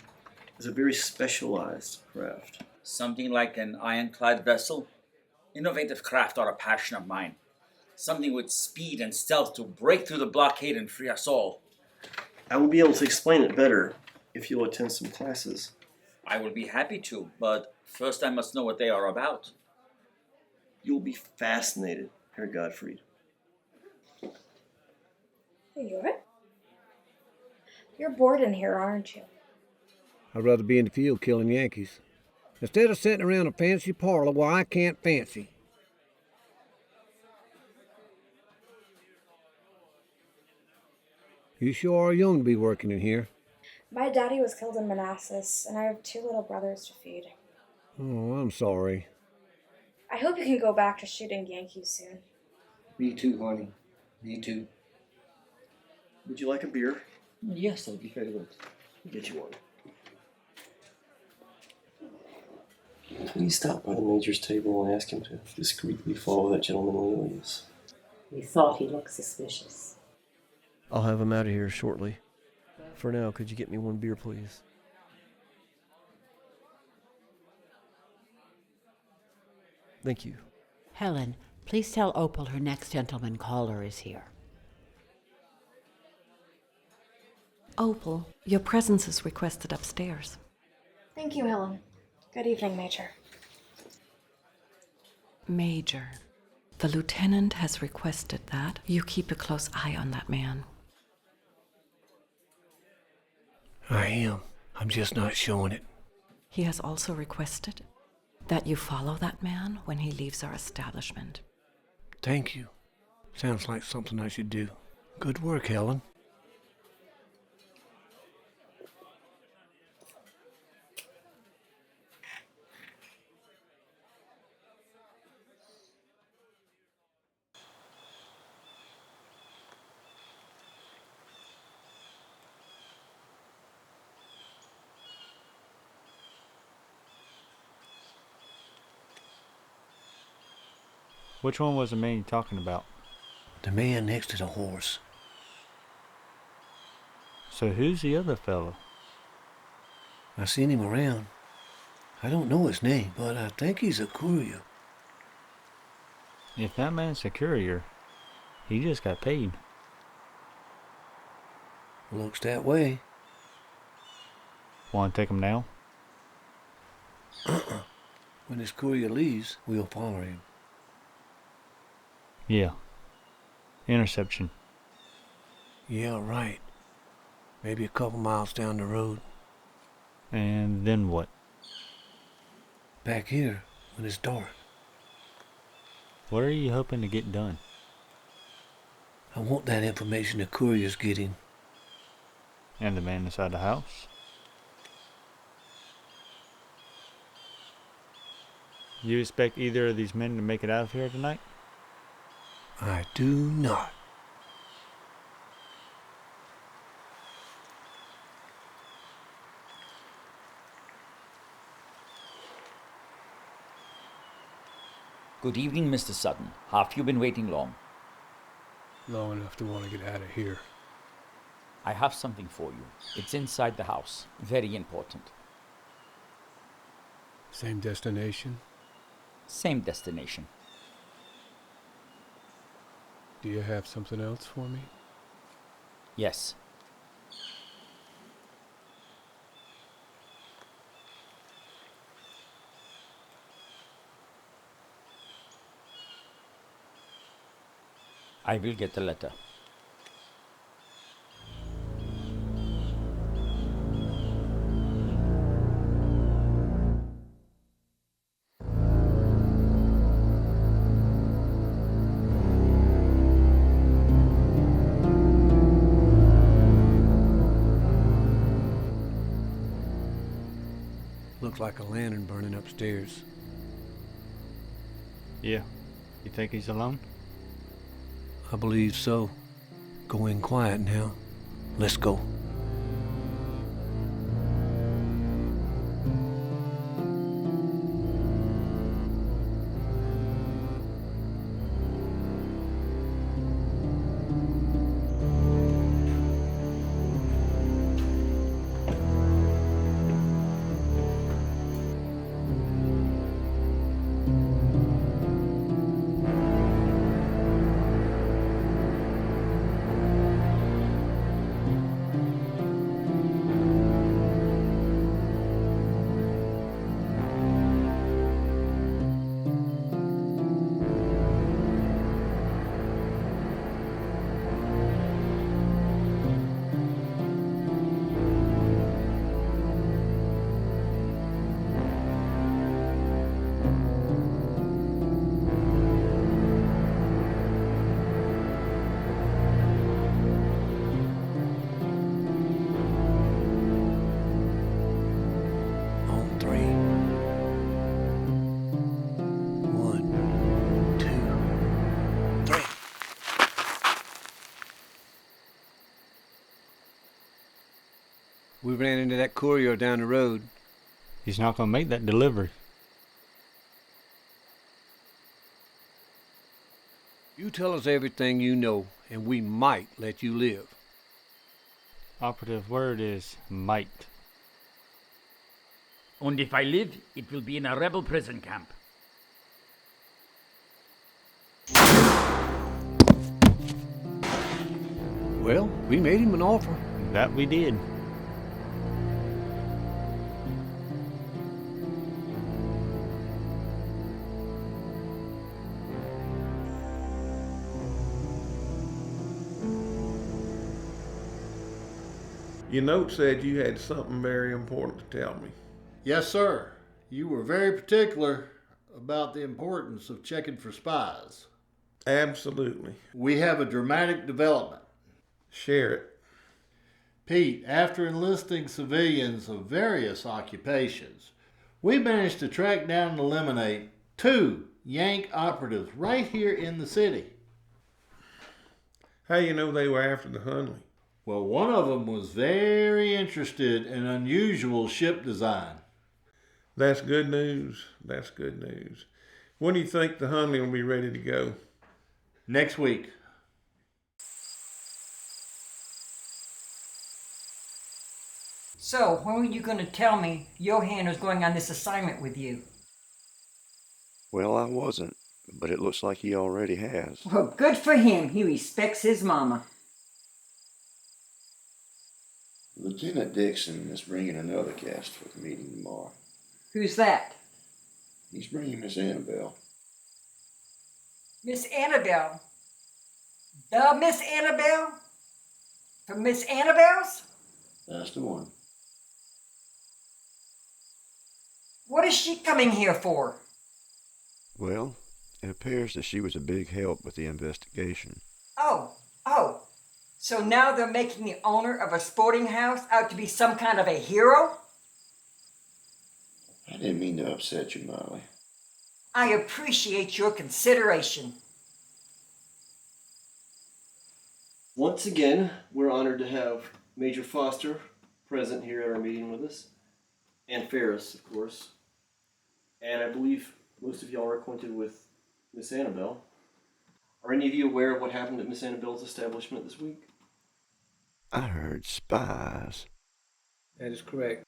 is a very specialized craft.
Something like an ironclad vessel? Innovative craft are a passion of mine. Something with speed and stealth to break through the blockade and free us all.
I will be able to explain it better if you'll attend some classes.
I will be happy to, but first I must know what they are about.
You'll be fascinated, Herr Gottfried.
Hey, you alright? You're bored in here, aren't you?
I'd rather be in the field killing Yankees. Instead of sitting around a fancy parlor where I can't fancy. You sure are young to be working in here.
My daddy was killed in Manassas, and I have 2 little brothers to feed.
Oh, I'm sorry.
I hope you can go back to shooting Yankees soon.
Me too, honey. Me too. Would you like a beer?
Yes, that would be very good.
I'll get you one. Please stop by the Major's table and ask him to discreetly follow that gentleman Lilius.
We thought he looked suspicious.
I'll have him out of here shortly. For now, could you get me one beer, please? Thank you.
Helen, please tell Opal her next gentleman caller is here.
Opal, your presence is requested upstairs.
Thank you, Helen. Good evening, Major.
Major, the lieutenant has requested that you keep a close eye on that man.
I am. I'm just not showing it.
He has also requested that you follow that man when he leaves our establishment.
Thank you. Sounds like something I should do. Good work, Helen.
Which one was the man you talking about?
The man next to the horse.
So who's the other fellow?
I seen him around. I don't know his name, but I think he's a courier.
If that man's a courier, he just got paid.
Looks that way.
Want to take him now?
When this courier leaves, we'll follow him.
Yeah. Interception.
Yeah, right. Maybe a couple miles down the road.
And then what?
Back here, when it's dark.
What are you hoping to get done?
I want that information the courier's getting.
And the man inside the house? You expect either of these men to make it out of here tonight?
I do not.
Good evening, Mr. Sutton. Have you been waiting long?
Long enough to want to get out of here.
I have something for you. It's inside the house. Very important.
Same destination?
Same destination.
Do you have something else for me?
Yes. I will get the letter.
Looks like a lantern burning upstairs.
Yeah. You think he's alone?
I believe so. Go in quiet now. Let's go. We ran into that courier down the road.
He's not going to make that delivery.
You tell us everything you know, and we might let you live.
Operative word is might.
And if I live, it will be in a rebel prison camp.
Well, we made him an offer.
That we did.
Your note said you had something very important to tell me.
Yes, sir. You were very particular about the importance of checking for spies.
Absolutely.
We have a dramatic development.
Share it.
Pete, after enlisting civilians of various occupations, we managed to track down and eliminate 2 Yank operatives right here in the city.
How you know they were after the Hunley?
Well, one of them was very interested in unusual ship design.
That's good news. That's good news. When do you think the Hunley will be ready to go?
Next week.
So, when were you going to tell me Johann was going on this assignment with you?
Well, I wasn't, but it looks like he already has.
Well, good for him. He respects his mama.
Lieutenant Dixon is bringing another guest for the meeting tomorrow.
Who's that?
He's bringing Miss Annabelle.
Miss Annabelle. The Miss Annabelle? From Miss Annabelle's?
That's the one.
What is she coming here for?
Well, it appears that she was a big help with the investigation.
Oh. So now they're making the owner of a sporting house out to be some kind of a hero?
I didn't mean to upset you, Molly.
I appreciate your consideration.
Once again, we're honored to have Major Foster present here at our meeting with us, and Ferris, of course. And I believe most of y'all are acquainted with Miss Annabelle. Are any of you aware of what happened at Miss Annabelle's establishment this week?
I heard spies.
That is correct.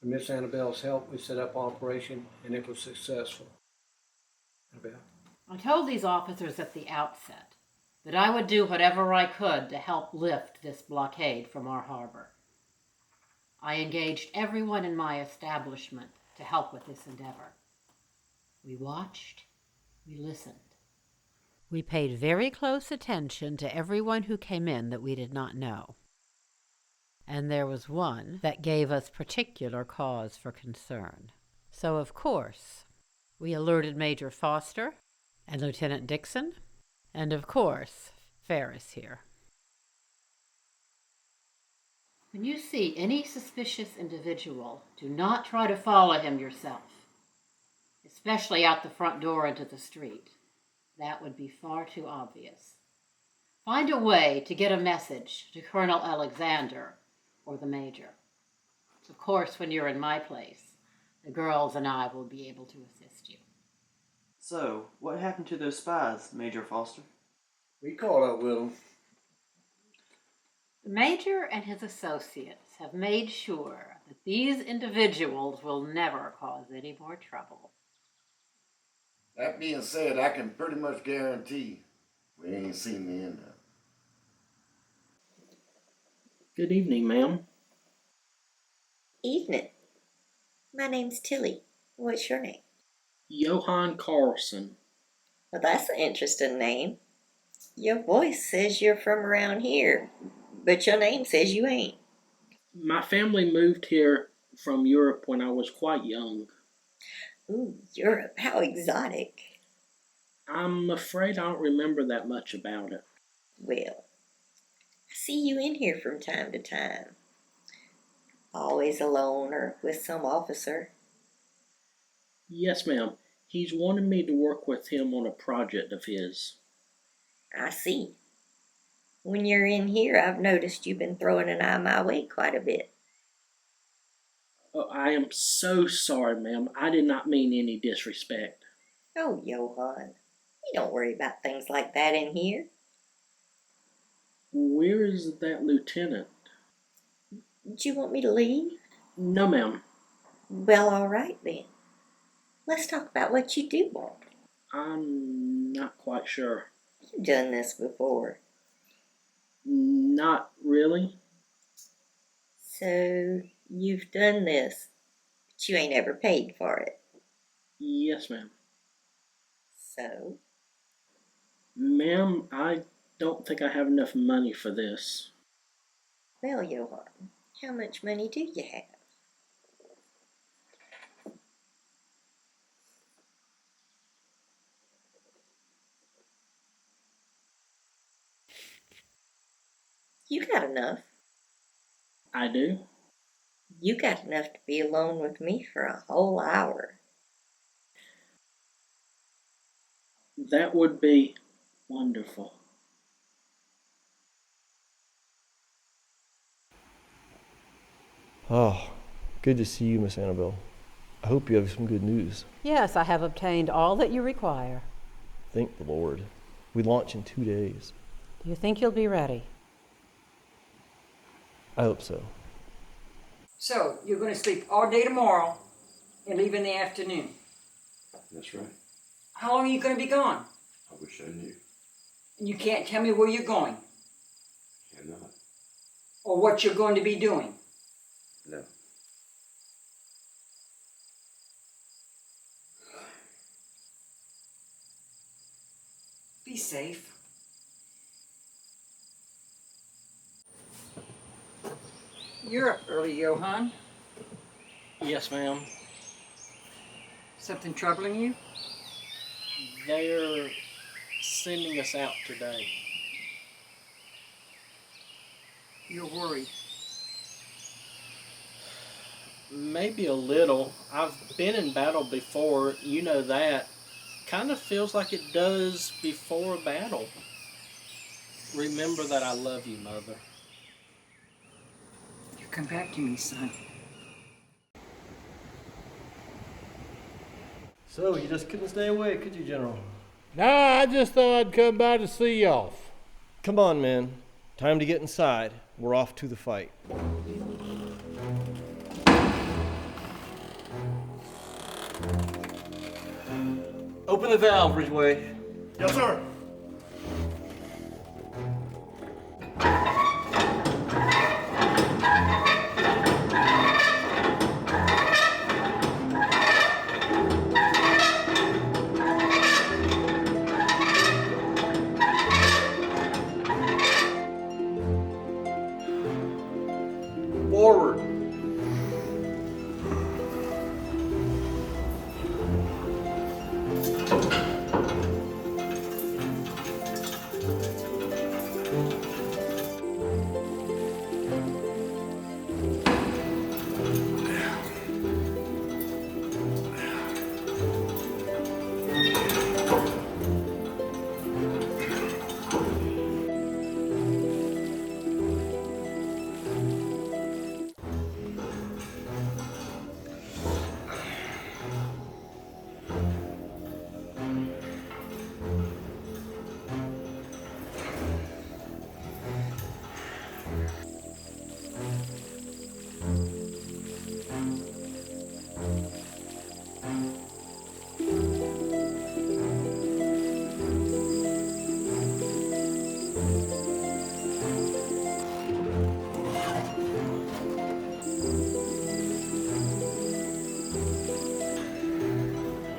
With Miss Annabelle's help, we set up operation, and it was successful. Annabelle?
I told these officers at the outset that I would do whatever I could to help lift this blockade from our harbor. I engaged everyone in my establishment to help with this endeavor. We watched, we listened. We paid very close attention to everyone who came in that we did not know. And there was one that gave us particular cause for concern. So, of course, we alerted Major Foster and Lieutenant Dixon, and of course, Ferris here. When you see any suspicious individual, do not try to follow him yourself, especially out the front door into the street. That would be far too obvious. Find a way to get a message to Colonel Alexander or the Major. Of course, when you're in my place, the girls and I will be able to assist you.
So, what happened to those spies, Major Foster?
We caught up with them.
The Major and his associates have made sure that these individuals will never cause any more trouble.
That being said, I can pretty much guarantee we ain't seen the end of it.
Good evening, ma'am.
Evening. My name's Tilly. What's your name?
Johann Carlson.
Well, that's an interesting name. Your voice says you're from around here, but your name says you ain't.
My family moved here from Europe when I was quite young.
Ooh, Europe, how exotic.
I'm afraid I don't remember that much about it.
Well, I see you in here from time to time. Always alone or with some officer.
Yes, ma'am. He's wanted me to work with him on a project of his.
I see. When you're in here, I've noticed you've been throwing an eye my way quite a bit.
Oh, I am so sorry, ma'am. I did not mean any disrespect.
Oh, Johann, you don't worry about things like that in here.
Where is that lieutenant?
Do you want me to leave?
No, ma'am.
Well, all right then. Let's talk about what you do want.
I'm not quite sure.
You've done this before.
Not really.
So, you've done this, but you ain't ever paid for it.
Yes, ma'am.
So?
Ma'am, I don't think I have enough money for this.
Well, Johann, how much money do you have? You got enough.
I do?
You got enough to be alone with me for a whole hour.
That would be wonderful.
Oh, good to see you, Miss Annabelle. I hope you have some good news.
Yes, I have obtained all that you require.
Thank the Lord. We launch in 2 days.
Do you think you'll be ready?
I hope so.
So, you're going to sleep all day tomorrow and leave in the afternoon.
That's right.
How long are you going to be gone?
I wish I knew.
And you can't tell me where you're going
Cannot.
or what you're going to be doing.
No.
Be safe. You're up early, Johann.
Yes, ma'am.
Something troubling you?
They're sending us out today.
You're worried.
Maybe a little. I've been in battle before, you know that. Kind of feels like it does before a battle. Remember that I love you, Mother.
You come back to me, son.
So, you just couldn't stay away, could you, General?
Nah, I just thought I'd come by to see you off.
Come on, men. Time to get inside. We're off to the fight. Open the valve, Ridgway.
Yes, sir.
Forward.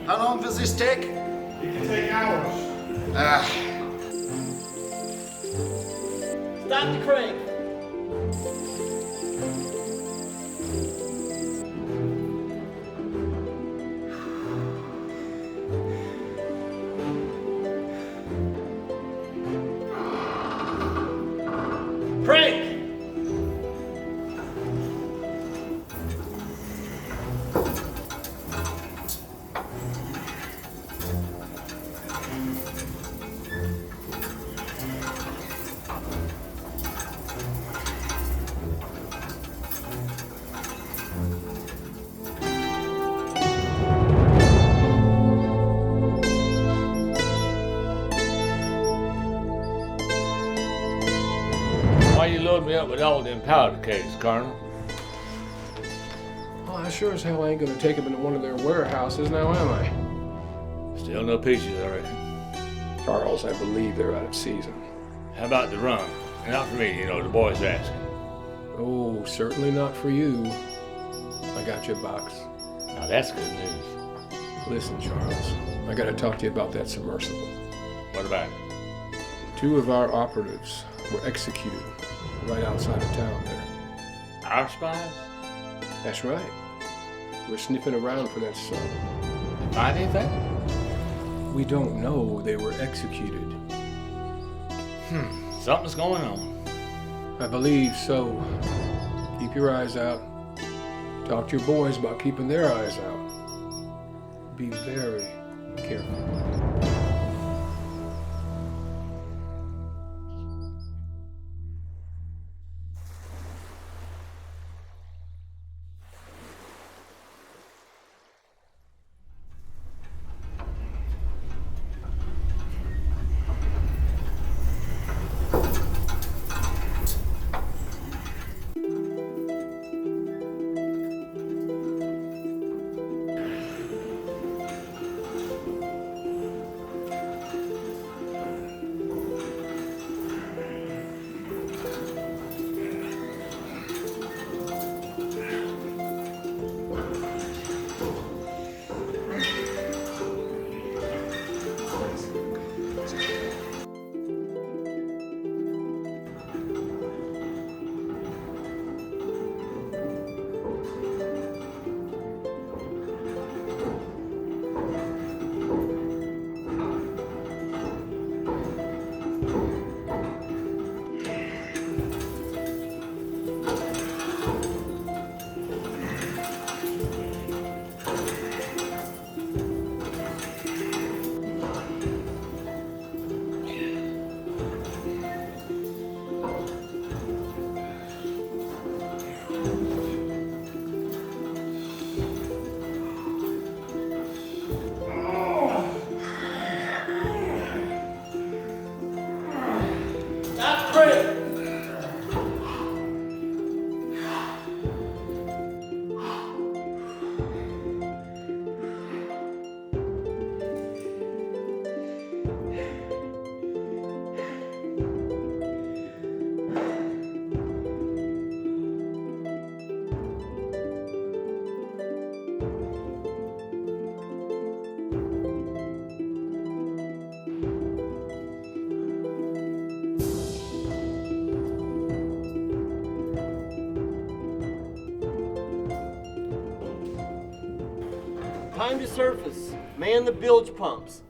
How long does this take?
It can take hours.
Stop the crank. Crank!
Why you load me up with all them powder kegs, Colonel?
Well, I sure as hell ain't gonna take them into one of their warehouses now, am I?
Still no peaches, I reckon.
Charles, I believe they're out of season.
How about the rum? Not for me, you know, the boys asking.
Oh, certainly not for you. I got you a box.
Now that's good news.
Listen, Charles, I gotta talk to you about that submersible.
What about it?
2 of our operatives were executed right outside of town there.
Our spies?
That's right. We're sniffing around for that sub.
Find anything?
We don't know they were executed.
Something's going on.
I believe so. Keep your eyes out. Talk to your boys about keeping their eyes out. Be very careful.
to surface. Man the bilge pumps.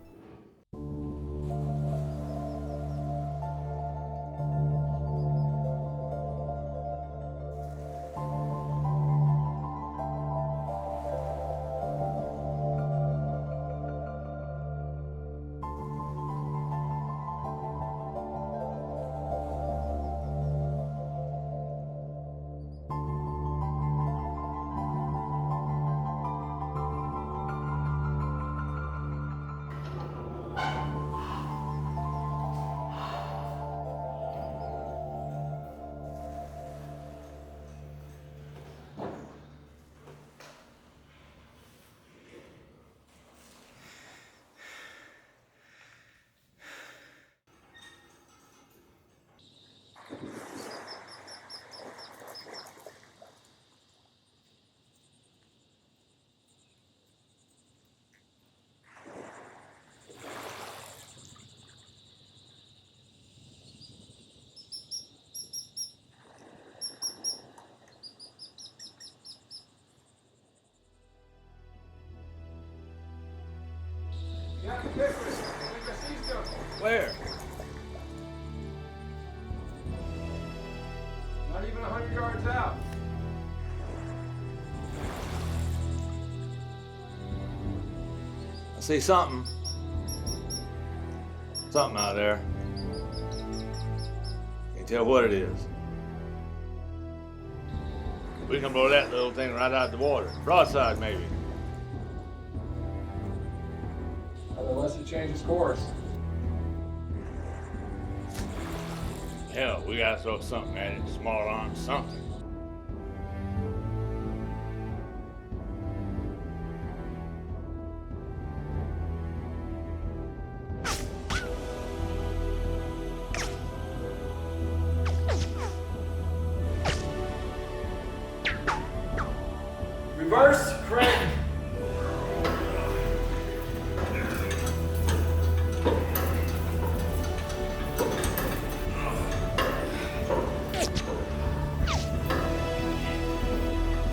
Where? Not even 100 yards out. I see something. Something out there. Can't tell what it is. We can blow that little thing right out the water. Broadside, maybe.
Unless it changes course.
Hell, we gotta throw something at it. Small arms, something.
Reverse crank.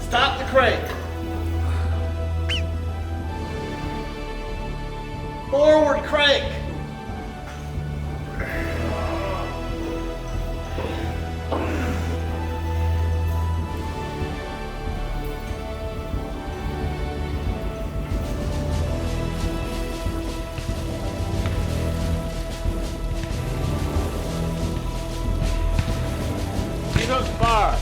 Stop the crank. Forward crank.
He took fire.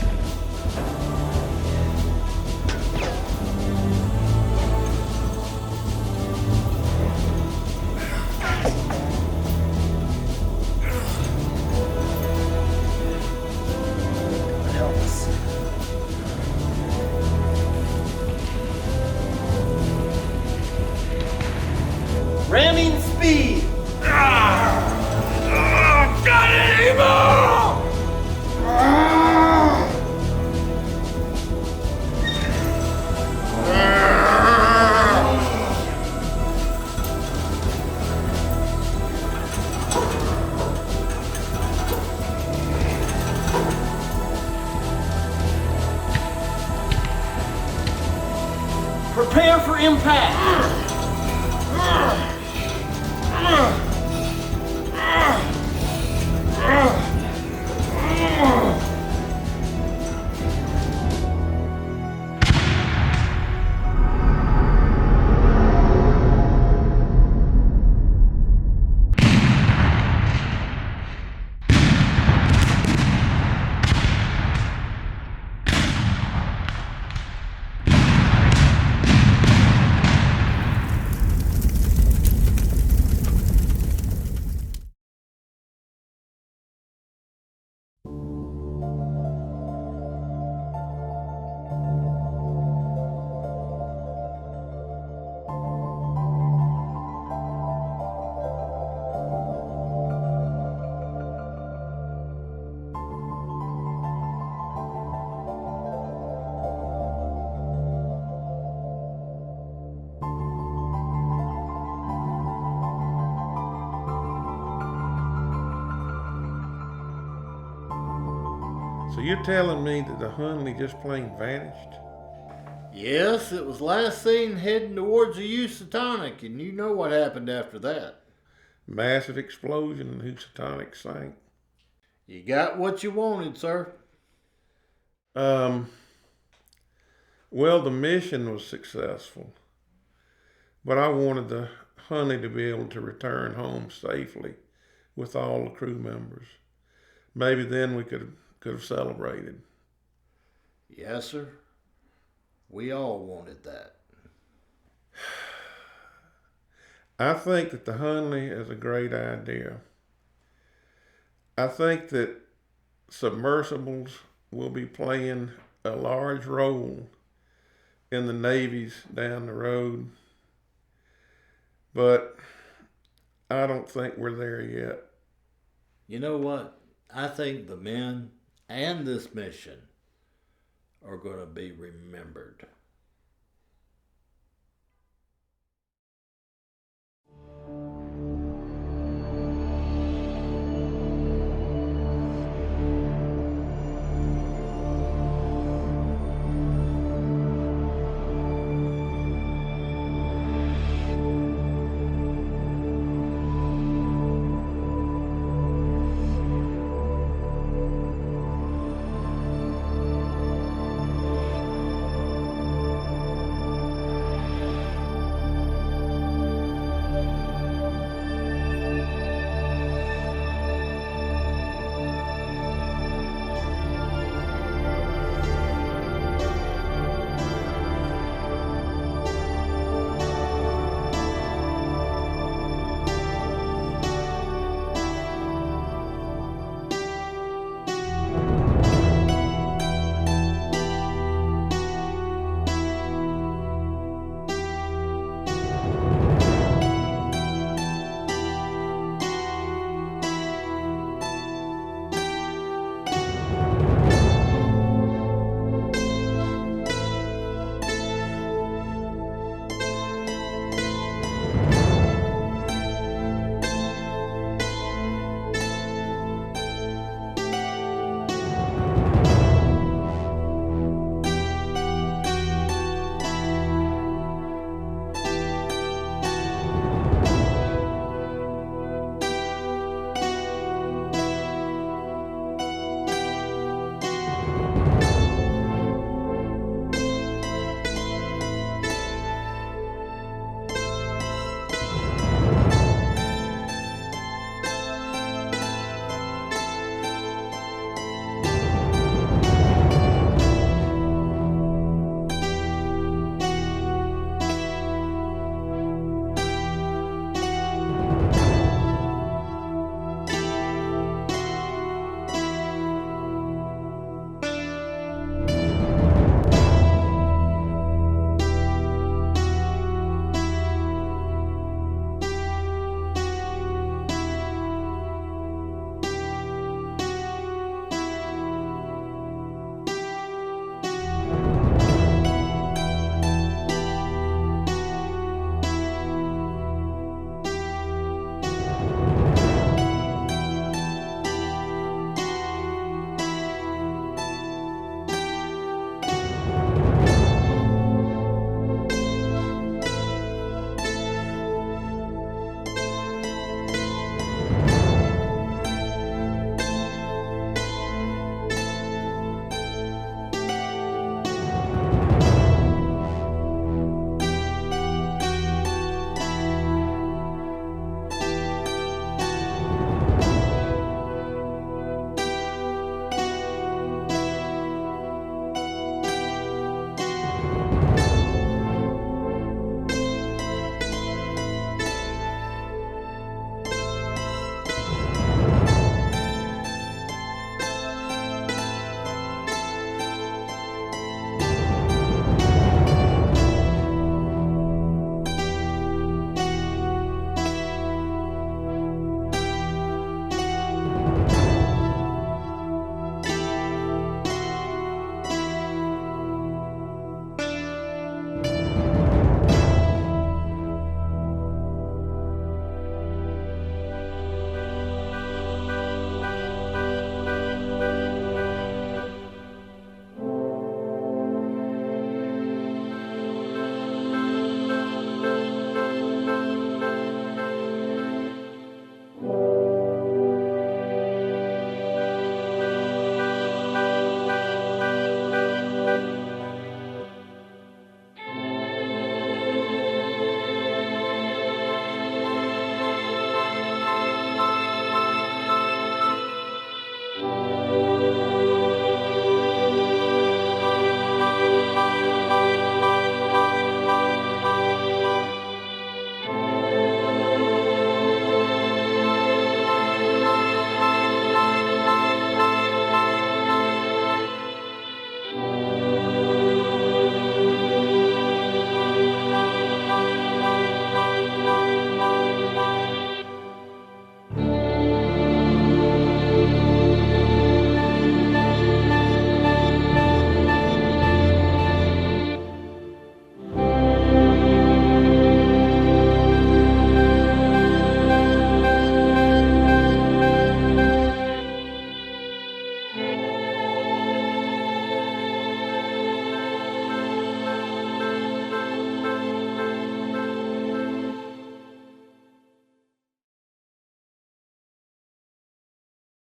Ramming speed.
Got it, Emo!
Prepare for impact.
So you're telling me that the Hunley just plain vanished?
Yes, it was last seen heading towards the Housatonic, and you know what happened after that.
Massive explosion and Housatonic sank.
You got what you wanted, sir.
Well, the mission was successful, but I wanted the Hunley to be able to return home safely with all the crew members. Maybe then we could have celebrated.
Yes, sir. We all wanted that.
I think that the Hunley is a great idea. I think that submersibles will be playing a large role in the navies down the road, but I don't think we're there yet.
You know what? I think the men and this mission are going to be remembered.